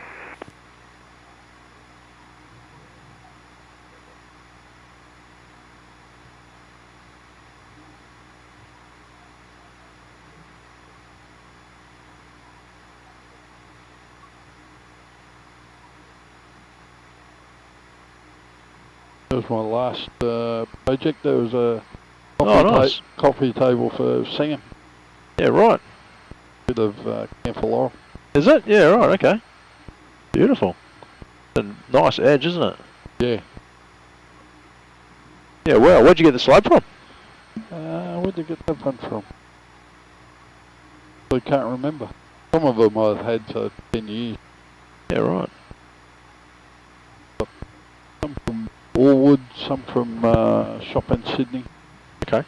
That was my last project. There was a nice. coffee table for Sam. Yeah, right. Bit of camphor laurel. Is it? Yeah, right, okay. Beautiful. A nice edge, isn't it? Yeah. Yeah, well, where'd you get the slab from? Where'd you get that one from? I can't remember. Some of them I've had for 10 years. Yeah, right. Some from Allwood, some from shop in Sydney. Okay.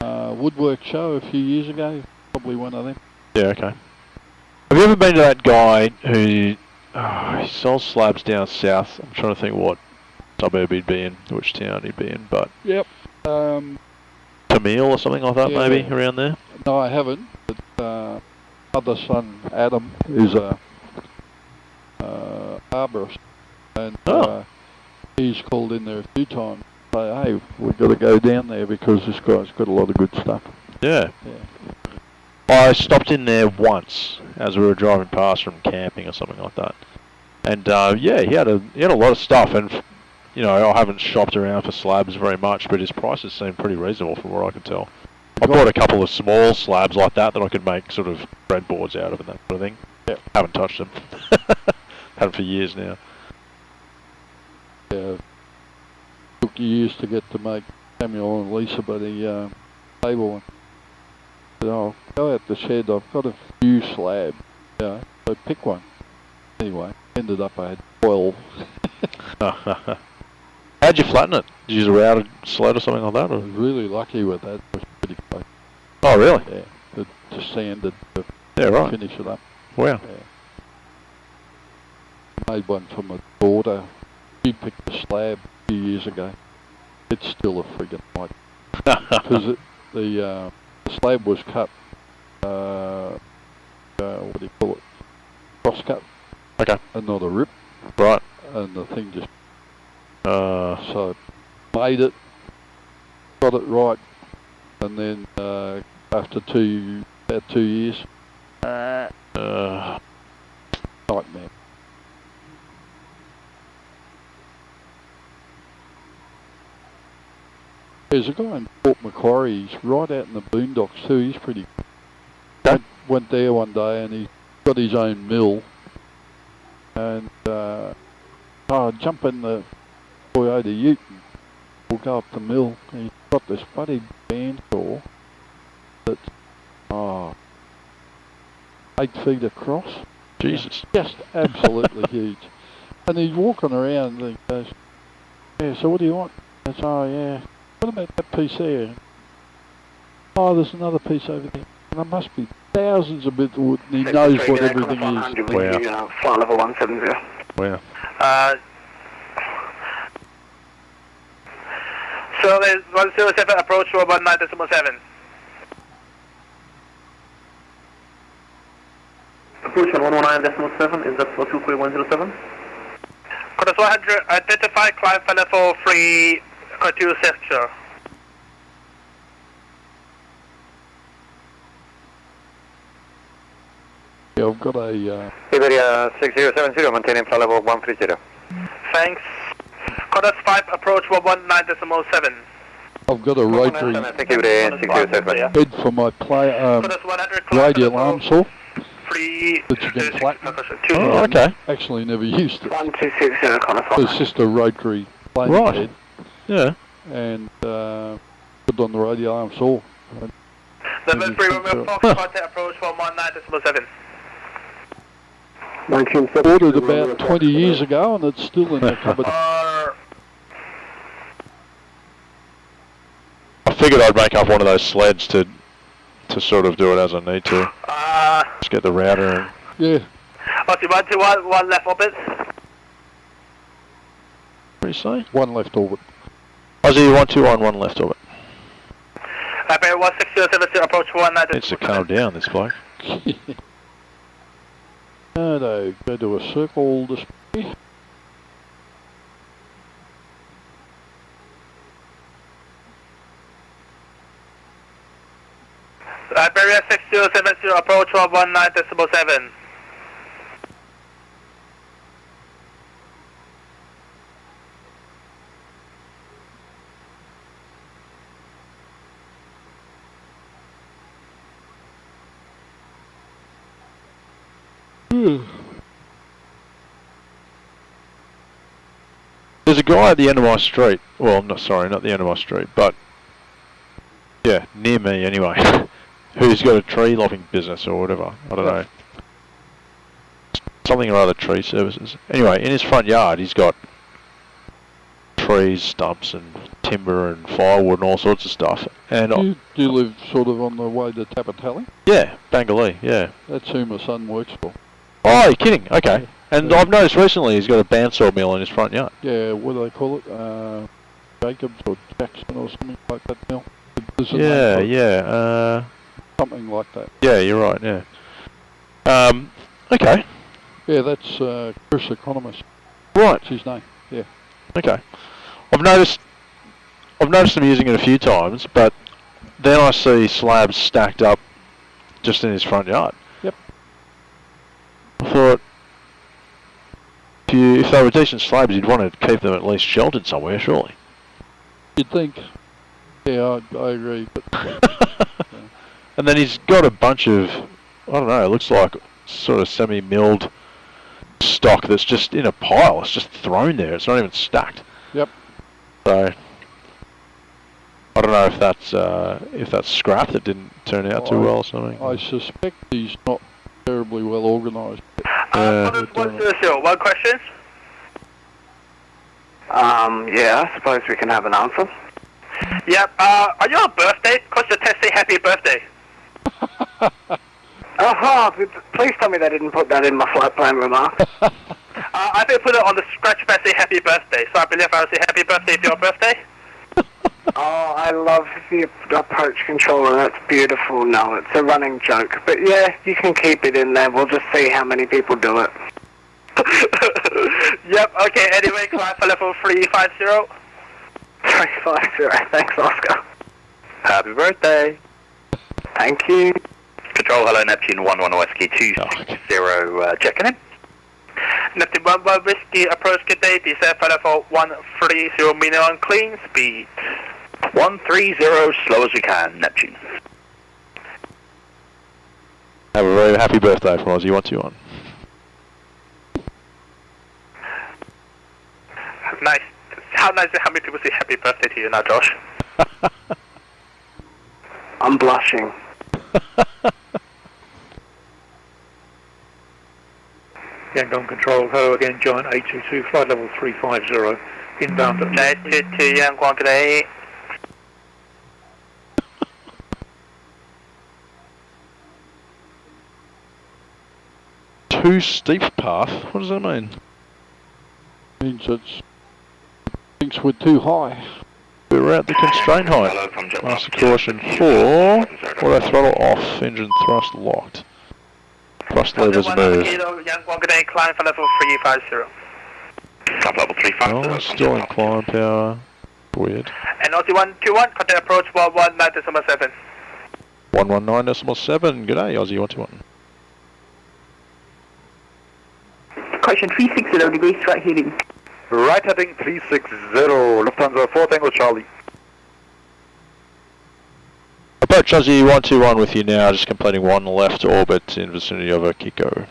Woodwork show a few years ago, probably one of them. Yeah, okay. Have you ever been to that guy who he sells slabs down south? I'm trying to think what suburb he'd be in, which town he'd be in, but... Yep. Camille or something like that, yeah. maybe, around there? No, I haven't, but other son, Adam, is a arborist, and he's called in there a few times to say, hey, we've got to go down there because this guy's got a lot of good stuff. Yeah. Yeah. I stopped in there once as we were driving past from camping or something like that. And yeah, he had a lot of stuff, and you know, I haven't shopped around for slabs very much, but his prices seemed pretty reasonable from what I could tell. I bought a couple of small slabs like that I could make sort of breadboards out of and that sort of thing. Yeah. Haven't touched them. Had them for years now. Yeah. Took years to get to make Samuel and Lisa by the table one. So I'll go out the shed, I've got a few slabs, so pick one. Anyway, ended up I had 12. How'd you flatten it? Did you use a routed sled or something like that? Or? I was really lucky with that. It was pretty close. Oh, really? Yeah. Just sanded to finish it up. Wow. Yeah. Made one for my daughter. She picked the slab a few years ago. It's still a friggin' night. Because the slab was cut, what do you call it? Cross cut. Okay. And not a rip. Right. And the thing just... so made it, got it right, and then after about 2 years, nightmare. There's a guy in Port Macquarie, he's right out in the boondocks too, he's pretty... Went there one day and he's got his own mill, and jump in the Toyota Ute and we'll go up the mill, and he's got this bloody bandsaw that's 8 feet across. Jesus. Just absolutely huge. And he's walking around and he goes, yeah, so what do you want? I said, oh yeah, what about that piece there? Oh, there's another piece over there. And there must be thousands of bits of wood, and he knows what everything is. Wow. Flight level 170. Wow. So there's 107 approach to 19.7. Approach on 119.7, is that for 23107? Course 100, identify climb for level 3, continue sector. Yeah, I've got a... Iberia 6070, maintaining flight level 130. Thanks. Course 5, approach 119.7. I've got a rotary head for my radial arm saw that you can flatten. Oh, okay. Actually never used it. 1260, It's just a rotary planing head. Yeah. And put on the radial arm saw. Number 3, remove Fox, contact approach 119.7. Ordered about 20 years ago and it's still in the cupboard. I figured I'd make up one of those sleds to sort of do it as I need to. Just get the router and... Yeah. One left orbit. What do you say? One left orbit. Oh, so you want 2 on 1 left orbit? Bear 16070, approach 119. Needs to calm down, this bloke. No, go to a circle display. Iberia 6070, approach 119.7. There's a guy at the end of my street. Well, not sorry, not the end of my street, but yeah, near me anyway. Who's got a tree lopping business or whatever? I don't know. Something or other tree services. Anyway, in his front yard, he's got trees, stumps, and timber and firewood and all sorts of stuff. And do you live sort of on the way to Tapatali? Yeah, Bangalee. Yeah. That's who my son works for. Oh, you're kidding? Okay. Yeah. And I've noticed recently he's got a bandsaw mill in his front yard. Yeah, what do they call it? Jacobs or Jackson or something like that mill. Yeah, yeah. Something like that. Yeah, you're right. Yeah. Okay. Yeah, that's Chris Economist. Right. That's his name. Yeah. Okay. I've noticed him using it a few times, but then I see slabs stacked up just in his front yard. Yep. I thought if they were decent slabs, you'd want to keep them at least sheltered somewhere, surely. You'd think. Yeah, I agree. But yeah. And then he's got a bunch of, I don't know, it looks like sort of semi-milled stock that's just in a pile. It's just thrown there. It's not even stacked. Yep. So I don't know if that's scrap that didn't turn out too well or something. I suspect he's not terribly well organised. One question? Yeah, I suppose we can have an answer. Yep, are you on birthday? Because the test say happy birthday. Please tell me they didn't put that in my flight plan remark. I think put it on the scratch pad say happy birthday, so I believe I will say happy birthday for your birthday. Oh, I love the approach controller, that's beautiful. No, it's a running joke. But yeah, you can keep it in there, we'll just see how many people do it. Yep, okay, anyway, climb for level 350. 350, thanks Oscar. Happy birthday. Thank you. Control, hello, Neptune 11 Whiskey 260, checking in. Neptune 11 Whiskey, approach good day, descent for level 130, minimum clean speed. 130, slow as we can, Neptune. Have a very happy birthday from Aussie 121. Nice. How nice how many people say happy birthday to you now, Josh? I'm blushing. Yangon Control, hello again, Giant 822, flight level 350, inbound at 822 Yangon, good day. Too steep path? What does that mean? Means it's thinks we're too high. We're at the constraint height. Master caution 4. Auto throttle off. Engine thrust locked. Thrust levers moved. Yangon, good day, climb for level 350. Top level 350. Oh, still in climb power. Weird. And Aussie 121, contact approach 119.7. 119.7. G'day, Aussie 121. Caution 360 degrees, right heading. Right heading 360, Lufthansa 4 Tango Charlie. Approach Aussie 121 with you now, just completing one left orbit in vicinity of Akiko.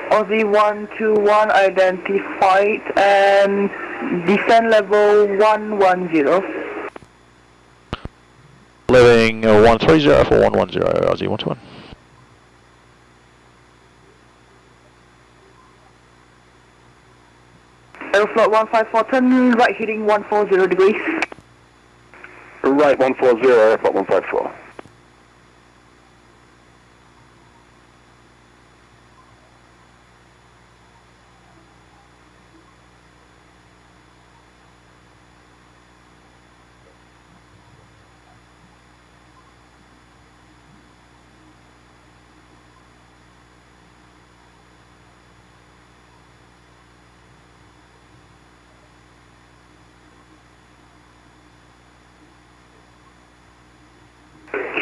Aussie 121 identified and descent level 110. Leaving 130 for 110, Aussie 121. Aeroflot 154, turn right heading 140 degrees. Right 140, Airflight 154.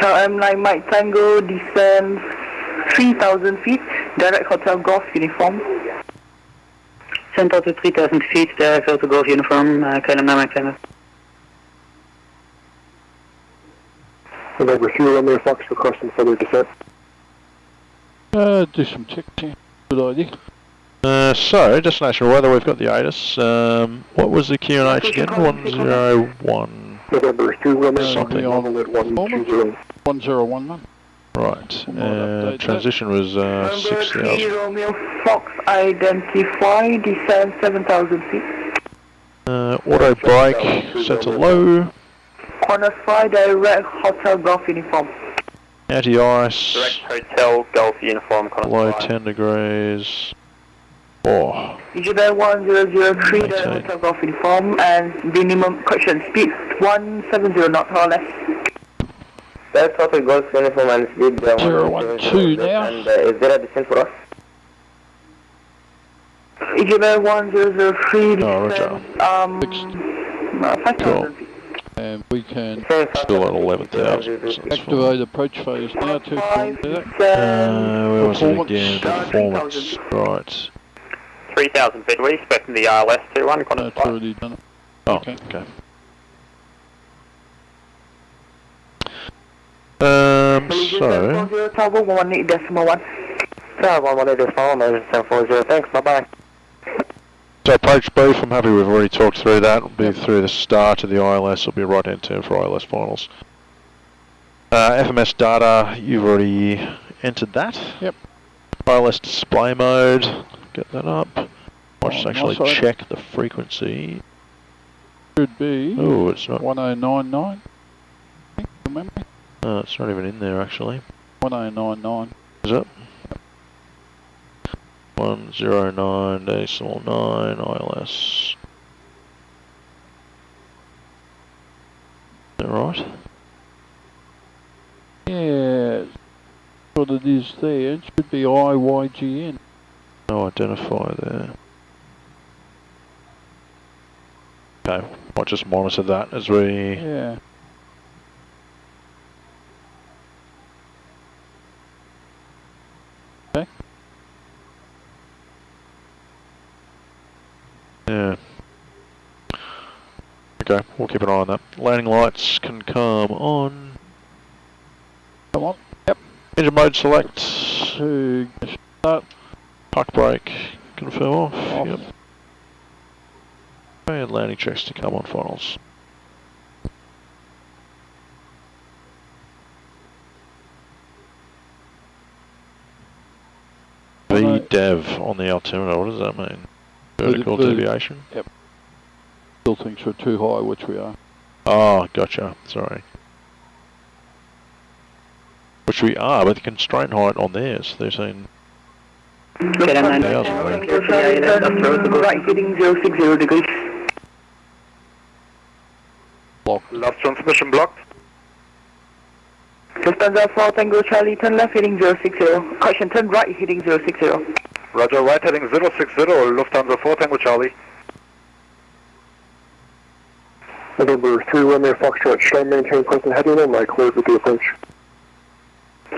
M9 Mike Tango, descend 3,000 feet, direct Hotel Golf uniform. Send out to 3,000 feet, direct Hotel Golf uniform, KLM 9 Mike Tango. November 3 runway Fox requesting further descent. Do some checks here. Good idea. So, destination weather, we've got the ATIS. What was the QNH again? 101 November 3 Romeo, something. normal at 120. 1011. Right, transition was 6,000. Romeo Fox, identify, descend 7,000 feet. Auto brake, set to low. Corner 5, direct hotel golf uniform. Anti-ice, Direct hotel, golf uniform, below 10 degrees. Oh, Engineer 1003, Maintain. direct hotel golf uniform, and minimum correction speed 170 knots or less. That's Hotel Golf uniform and speed 012 now. And is there a descent for us? Engineer 1003, Roger. 5,000 feet. And we can Still at 11,000. So that's activate approach phase now to do that. where was it again? Performance. Right. 3,000 feet. We're expecting the ILS 21. That's already done it. Oh, Okay. okay. So, Tower 18.1. Tower 18.1, 740, thanks, bye-bye. so approach beef, I'm happy we've already talked through that. It'll be through the start of the ILS, it'll be right hand turn for ILS finals. FMS data, you've already entered that. Yep. ILS display mode, get that up. I'll just actually my side. check the frequency. Should be Oh, it's not. 1099. I think, from memory. It's not even in there actually. 1099. Is it? 109.9 ILS. Is that right? Yeah, what it is there. It should be IYGN. No identifier there. Okay, I'll just monitor that as we... Yeah. Okay. Yeah. Okay, we'll keep an eye on that. Landing lights can come on. Come on. Yep. Engine mode select. To start. Park brake. Confirm off. Off. Yep. And landing checks to come on finals. VDEV on the altimeter, what does that mean? Vertical deviation? Yep. Still thinks we're too high, which we are. Oh, gotcha, sorry. Which we are, but the constraint height on theirs, they're saying... Right heading 060 degrees. Blocked. Last transmission blocked. Lufthansa 4 Tango Charlie, turn left heading 060. Caution, turn right heading 060. Roger, right heading 060, Lufthansa 4 Tango Charlie. November 3 Romeo Foxtrot, should I maintain present heading and I cleared with the approach?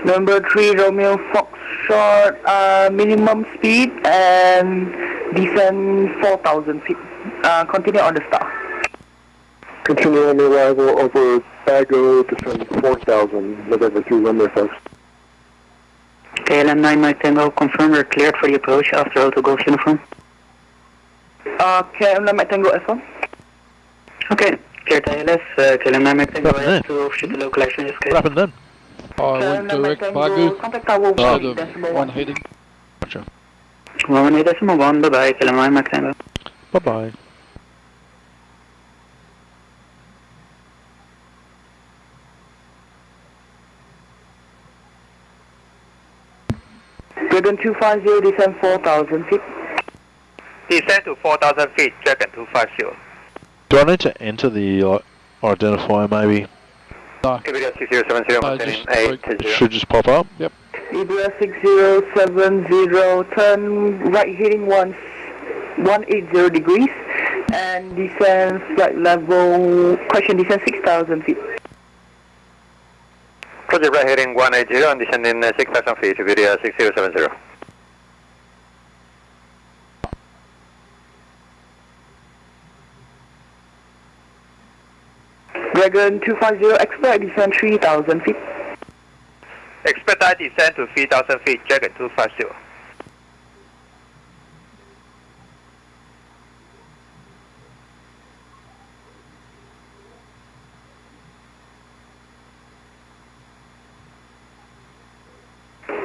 Number 3 Romeo Foxtrot, minimum speed and descend 4,000 feet. Continue on the star. Continue on the arrival over Bago, descend 4,000, November 3 Romeo Fox. KLM 9 Mike Tango, confirm we're cleared for the approach after Auto Golf uniform. KLM 9 Mike Tango S1. Okay, cleared ILS, KLM 9 Mike Tango S2 to overshoot the local action in this case. What happened then? I went direct Bagu. Contact tower 1 One heading. Gotcha. 18.1, bye-bye, KLM 9 Mike Tango. Bye-bye. Dragon 250, descend 4,000 feet. Descend to 4,000 feet, Dragon 250. Do I need to enter the identifier maybe? No. Iberia 6070, maintaining 8 to It 0. should just pop up? Yep. Iberia 6070, turn right heading 180 degrees and descend flight level, question descend 6,000 feet. Project right heading 180 and descending 6,000 feet, Iberia 6070. Dragon 250, expect descend 3,000 feet. Expedite descent to 3,000 feet, Dragon 250.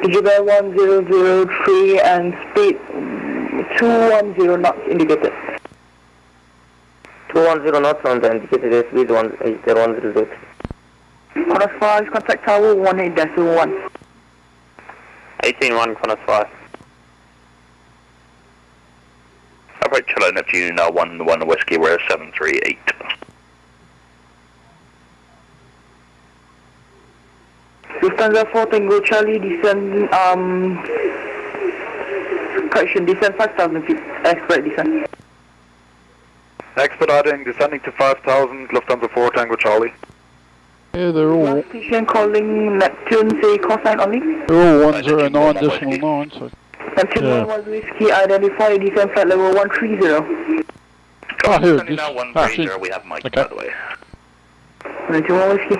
Japan 1003 and speed 210 knots indicated. 210 knots on the indicated speed 180. Qantas 5, contact tower 18.1. 18-1, Qantas 5. Alright, Charlie Neptune, 1-1 Whiskey, we're 738. Lufthansa 4 Tango Charlie, descend, correction, descend 5,000 feet, expedite descent. Expediting, descending to 5,000, Lufthansa 4 Tango Charlie. Yeah, they're all. Station calling Neptune, say cosine only. They're all 109.9, so. Neptune 11 Whiskey, identify descent flight level 130. Oh, here it is. Now 130, we have Mike, by the way. Neptune 1 Whiskey.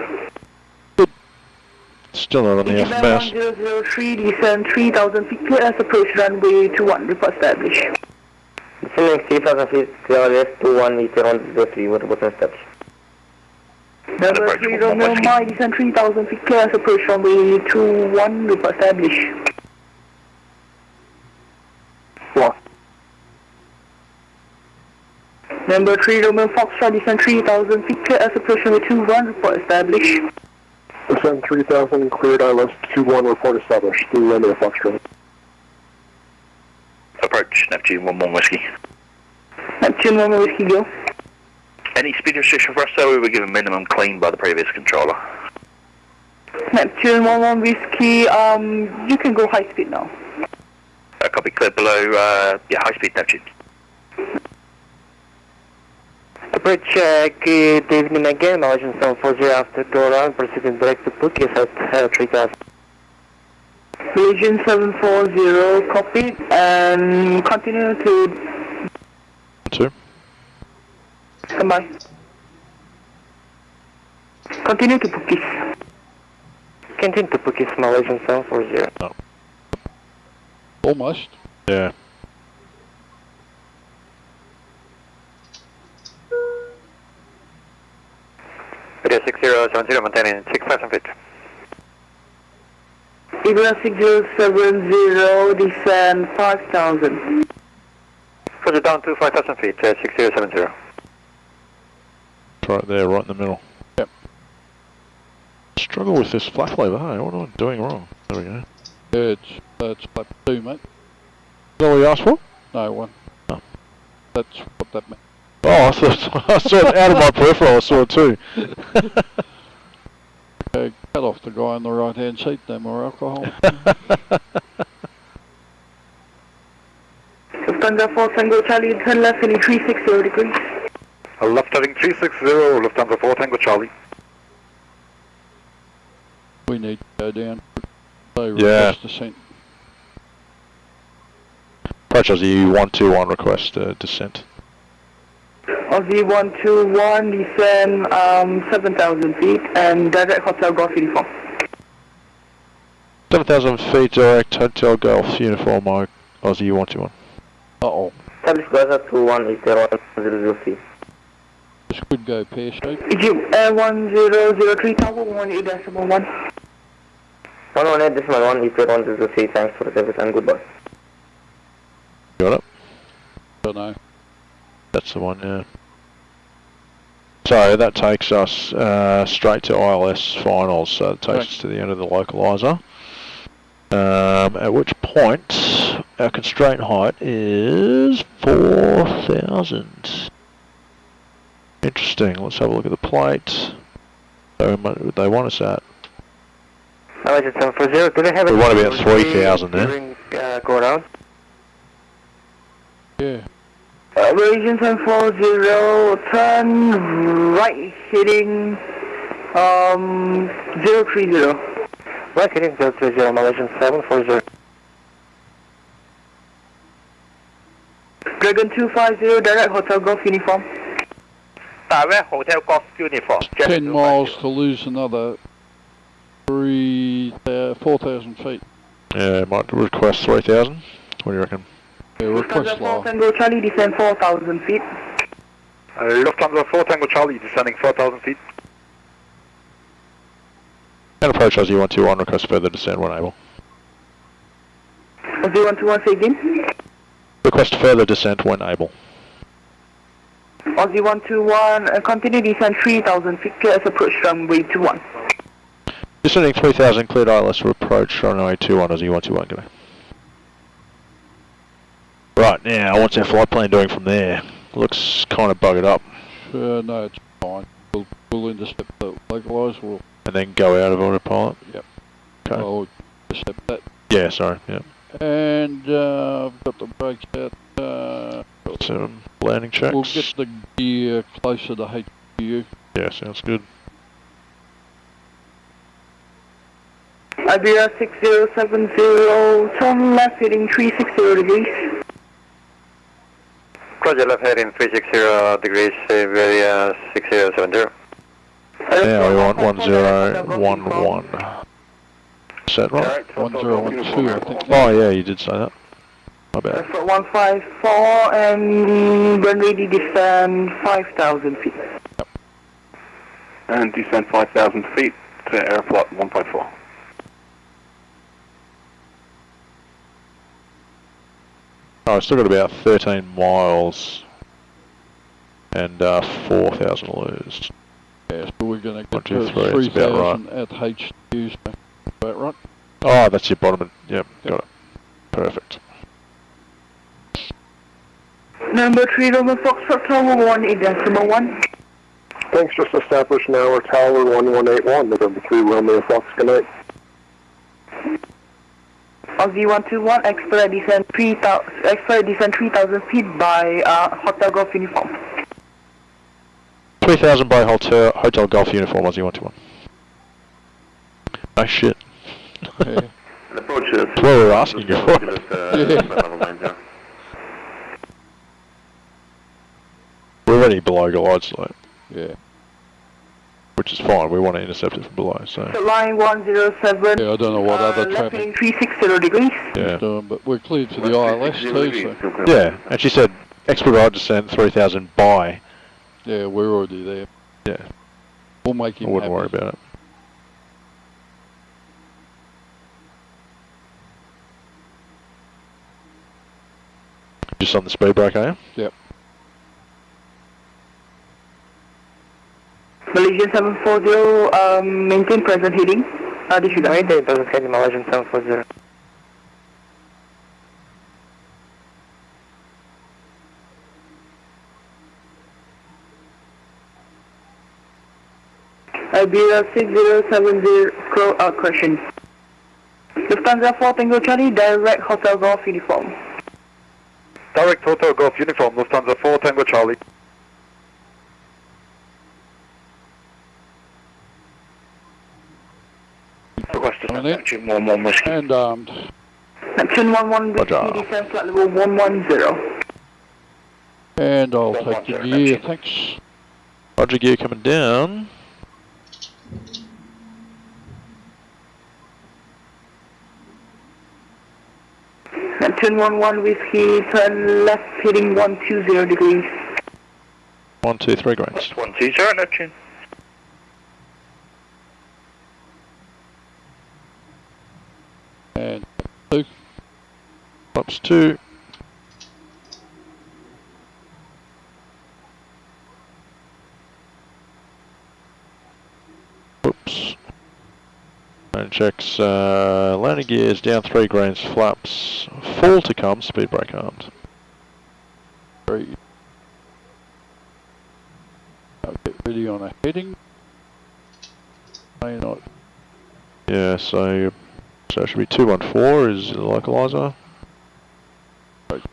Still not on the FMS. 1003, descend 3,000 feet, clear as approach runway 21, report established. Descending 3,000 feet, clear S21, meter on 03, what about established? Number 3 Romeo Mike, descend 3,000 feet, clear as approach runway 21, report established. What? Number 3 Romeo Foxtrot, descend 3,000 feet, clear as approach runway 21, report established. Descend 3,000, cleared ILS 21, report established, through Romeo Foxtrot. Approach, Neptune 1-1 Whiskey. Neptune 1 Whiskey, go. Any speed restriction for us, sir? We were given minimum claim by the previous controller. Neptune 1 Whiskey, you can go high speed now. Copy, clear below, yeah, high speed Neptune. Approach, good evening again, Malaysian 740 after door round, proceeding direct to Phuket at 3,000. Malaysian 740, copied, and continue to... 2. Come by. Continue to Phuket. Continue to Phuket, Malaysian 740. No. Almost. Yeah. Video 6070, maintaining 6,000 feet. Ibra 6070, descend 5,000. Further down to 5,000 feet, 6070. It's right there, right in the middle. Yep. Struggle with this flap lever, hey? What am I doing wrong? There we go. Yeah, it's flap 2, mate. Is that what you asked for? No, 1. Oh. That's what that meant. Oh, I thought I saw it out of my peripheral. I saw it too. Okay, cut off the guy on the right hand seat. No more alcohol. Lufthansa 4 Tango Charlie, turn left heading 360 degrees. Left heading 360, Lufthansa 4 Tango Charlie. We need to go down. So Yeah. request descent. Approach Aussie 121, request descent. Aussie 121, descend 7,000 feet, and direct Hotel Golf uniform. 7,000 feet, direct Hotel Golf uniform, Mike. Aussie 121. Uh-oh. Establish Gaza 21, This could go pear-shaped. Egypt Air 1003, Tower 18.1. 118.1, Easter 103, thanks for the service and goodbye. Got it? Don't know. That's the one, yeah. So that takes us straight to ILS finals, so it takes us to the end of the localizer. At which point our constraint height is 4,000. Interesting, let's have a look at the plate. So what they want us at? Malaysian 740, do they have We want to be at 3,000 there. during go around? Yeah. Malaysian 740, turn right heading 030. Right heading 030, Malaysian 740. Dragon 250, direct Hotel Golf uniform. Direct Hotel Golf uniform. 10 miles to lose another 4,000 feet. Yeah, might request 3,000. What do you reckon? Yeah, request low. Tango Charlie, descend 4,000 feet. Lufthansa 4 Tango Charlie, descending 4,000 feet. And approach Aussie 121, request further descent when able. Aussie 121, say again. Request further descent when able. Aussie 121, continue descent 3,000 feet, clear as approach runway 21. Descending 3,000, cleared ILS for approach runway 21, Aussie 121, g'day. Right, now, what's our flight plan doing from there? Looks kind of buggered up. No, it's fine. We'll intercept the localise, and then go out of autopilot? Yep. Okay. I'll intercept that. Yeah, sorry, yep. And I've got the brakes out. Got some landing checks. We'll get the gear closer to HQ. Yeah, sounds good. Iberia 6070, turn left heading 360 degrees. Roger, left heading 360 degrees, Iberia 6070. Now we want 1011. Is that right? 1012, I think. Oh yeah, you did say that. My bad. 154 and run ready descend 5,000 feet. Yep. And descend 5,000 feet to airfloat 1.4. Oh, I've still got about 13 miles and 4,000 lose. Yeah, so we're going to get 1, 2, to 3, that's about 3,000 at HQ, so about right? Oh, that's your bottom. Yep, got it. Perfect. Number 3, Roman Foxtrot Tower 18.1. Thanks, just established now, Tower 1181, November 3, Romeo Fox, good night. Aussie 121, expedite descent 3,000 feet by Hotel Golf Uniform. 3,000 by Hotel Golf Uniform, Aussie 121. Oh shit. Yeah. That's what we were asking you for. We're already below glide slope. Yeah. Which is fine, we want to intercept it from below, so. Line 107. Yeah, I don't know what other left traffic. 360 degrees. Yeah. But we're cleared for the ILS too, so. Yeah, and she said expedite descent 3,000 by. Yeah, we're already there. Yeah. We'll make him I wouldn't happy. worry about it. Just on the speed brake, are you? Yep. Malaysian 740, maintain present heading. Disregard. Maintain present heading, Malaysian 740. Iberia 6070, question. Lufthansa 4 Tango Charlie, direct Hotel Golf Uniform. Direct Hotel Golf Uniform, Lufthansa 4 Tango Charlie. Neptune 11 Whiskey. And armed. Neptune 11 Whiskey, descend flight level 110. And I'll take the gear, thanks. Roger, gear coming down. Neptune 11 Whiskey, turn left heading 120 degrees. 123 grains. 120 Neptune. And 2. Ups 2. Oops. And checks landing gears down 3 grains, flaps, full to come, speed brake armed. 3. I'll get ready on a heading. May not. Yeah, so it should be 214 is the localizer. Right.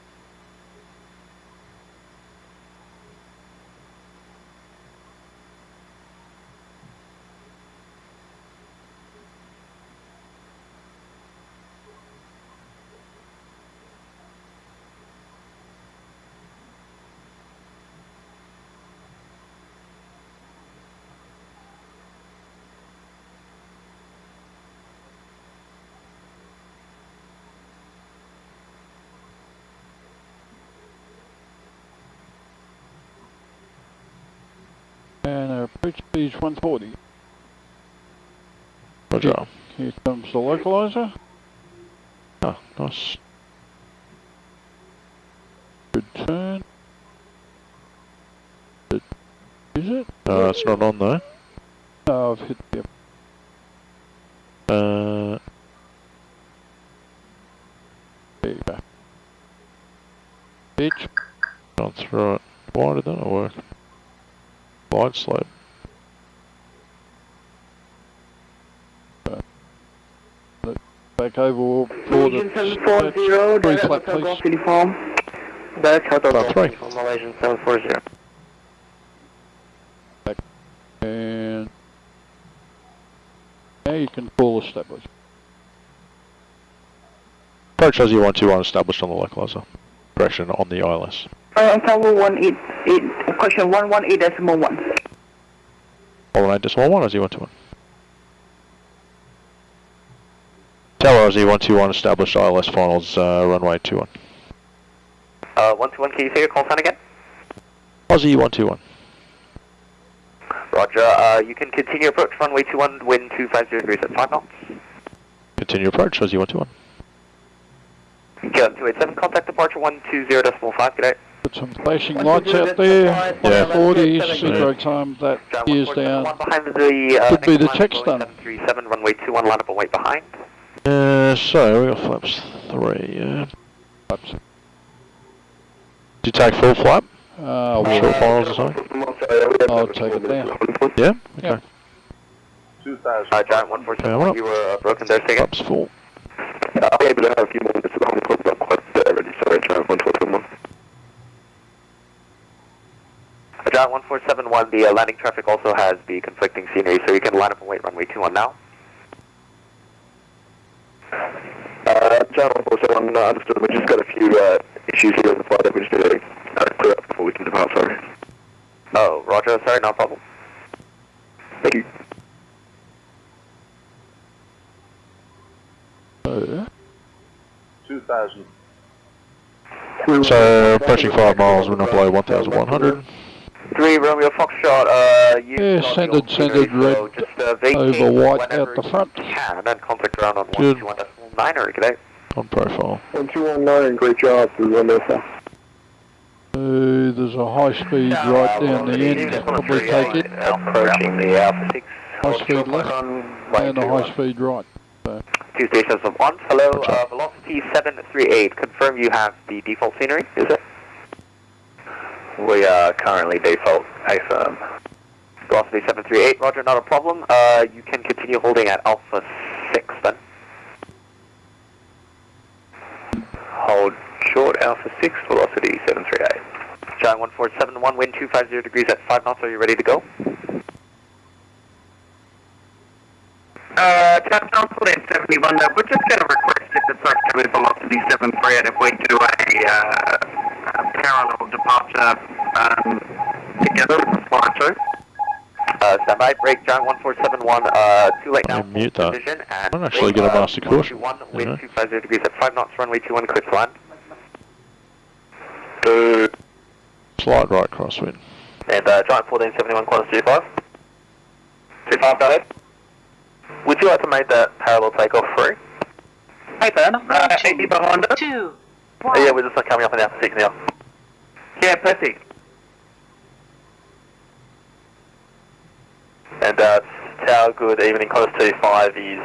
speed's 140. Roger. Here comes the localizer. Oh, nice. Good turn. Is it? No, it's not on though. No, I've hit the... There you go. Pitch. Gone through it. Why did that not work? Wide slope. Back over for the 740, three flap, please. uniform. That's Hotel About three. Uniform, Malaysian 740. Back. And now you can full establish. Approach Aussie 121 established on the localizer. Correction on the ILS. Tower 188, question 118.1. 118.1 Aussie 121. Tower Aussie 121 established ILS finals runway 21. 121, can you say your call sign again? Aussie 121. Roger, you can continue approach runway 21, wind 250 degrees at 5 knots. Continue approach Aussie 121. Get 287, contact departure 120.5, good day. Put some flashing lights out there. Yeah. 40, zero time, that gears down. Behind the, Could be the text done. 737, runway 21, line up and wait behind. So we got flaps 3, Flaps. Did you take full flap? Short finals or something? I'll take it down. Yeah? Okay. 2000. Giant 147, you were broken there, say again. Flaps full. I'm able to have a few more minutes at home club, but I'm quite ready. Sorry, Giant 141. Giant 1471, the landing traffic also has the conflicting scenery, so you can line up and wait runway 21 now. Giant 141, understood. We just got a few issues here on the flight that we just need to clear up before we can depart, sorry. Oh, Roger, sorry, no problem. Thank you. 2000. So approaching 5 miles, we're not below 1,100. 3 Romeo Foxtrot, Yeah, send it red over white out the front. Can and contact around on 121.9 or good day. On profile. 1219, great job. We run there, sir. There's a high speed right down the end, probably take it. Approaching the Alpha 6. High speed left and a high speed right. So. 2 stations of 1, hello, velocity 738, confirm you have the default scenery, is it? We are currently default affirm. Velocity 738, roger, not a problem. You can continue holding at Alpha 6 then. Hold short Alpha 6, velocity 738. Giant 1471, wind 250 degrees at 5 knots, are you ready to go? Giant 71, we're just going to request if the approach to velocity 738 if we do a parallel departure together with the flight 2. Standby, break, Giant 1471, too late now. Mute that. Division, I don't actually get a master caution. 121, wind 250 degrees at 5 knots, runway 21, clear to land. Slight right crosswind. And Giant 1471, Qantas 25. 25, go ahead. Would you like to make that parallel takeoff free? Hey Ben, 80 behind us. 2, 1. Yeah, we're just coming up on the Alpha 6 now. Yeah, perfect. And Tower, good evening, Qantas 25 is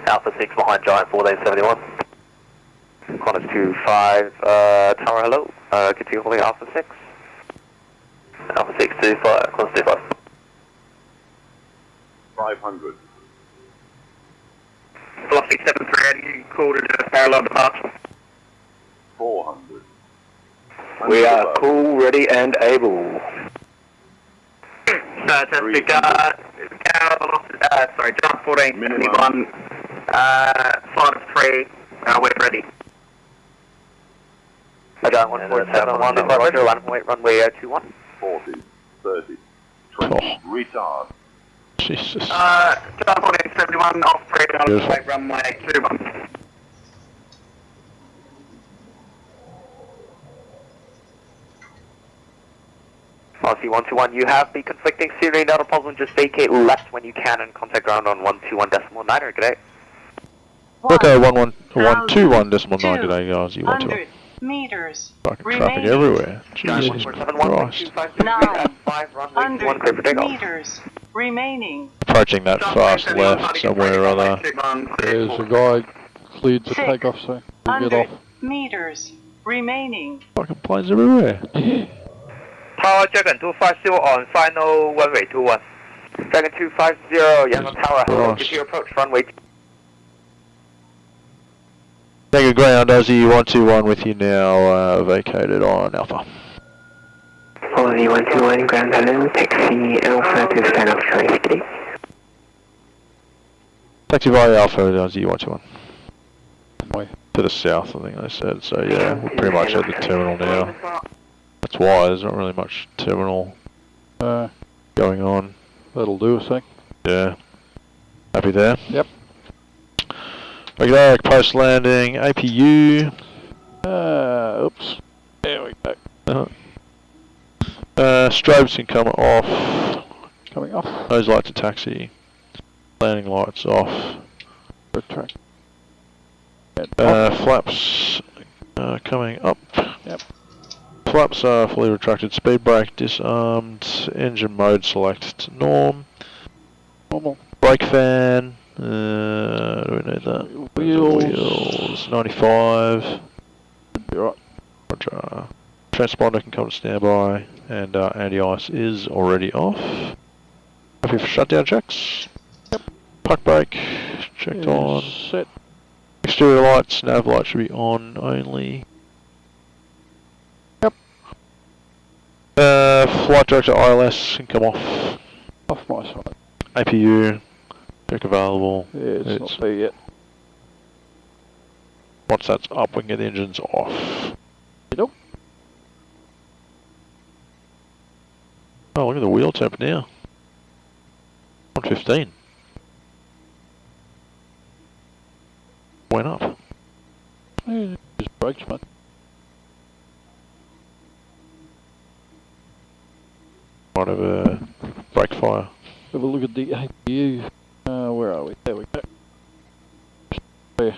Alpha 6 behind Giant 1471. Qantas 25, Tower, hello, continue holding Alpha 6. Alpha 6 25, Qantas 25. 500. Velocity 738, you called it a parallel departure. 400. We are cool, ready and able. Fantastic. Sorry, Giant 1471, flight of 3, we're ready. Giant 1471, roger, land wait, runway 21. 40, 30, 20, retard. Jesus. Giant 1471, off 3, Beautiful. runway 21. Lost RC121, you have the conflicting Syrian data problem, just vacate left when you can and contact ground on 121.9, good day. Okay, 121.9, good day, guys. You want to? 100 meters. Fucking traffic everywhere. Jesus Christ. 900 meters remaining. Approaching that fast left somewhere or other. There's a guy cleared to take off, so we'll get 100 off. meters remaining. Fucking planes everywhere. Tower Dragon 250 on final runway 21. Dragon 250, Yangon Tower, hello, get your approach, runway. Take a ground, Aussie 121 with you now, vacated on Alpha. Aussie 121, ground hello, taxi Alpha to stand off Charlie Skiddy. Taxi via Alpha, Aussie 121. To the south, I think they said, so yeah, we're pretty much at the terminal now. That's why, there's not really much terminal going on. That'll do, I think. Yeah. Happy there? Yep. Okay, post landing, APU. Oops. There we go. Strobes can come off. Coming off. Nose light to taxi. Landing lights off. Retract. Flaps coming up. Yep. Flaps are fully retracted. Speed brake disarmed. Engine mode select to norm. Normal. Brake fan. Do we need that? Wheels. 95. Be right. Roger. Transponder can come to standby, and anti-ice is already off. Happy for shutdown checks. Yep. Park brake checked on. Set. Exterior lights, nav light should be on only. Yep. Flight director ILS can come off. Off my side. APU, check available. Yeah, it's not there yet. Once that's up, we can get the engines off. Nope. Oh, look at the wheel temp now. 115. Went up. Yeah, just brakes, mate. Might have a brake fire. Have a look at the APU. Where are we? There we go. There.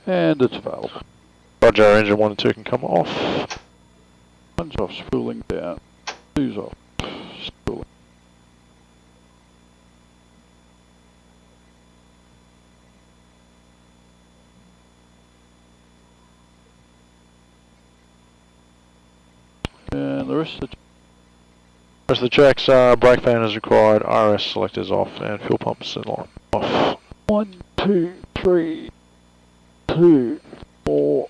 And it's available. Roger, engine 1 and 2 can come off. One's off, spooling down. Two's off, spooling. And the rest of the checks, brake fan is required, RS selectors off, and fuel pumps and off. 1, 2, 3, 2, 4,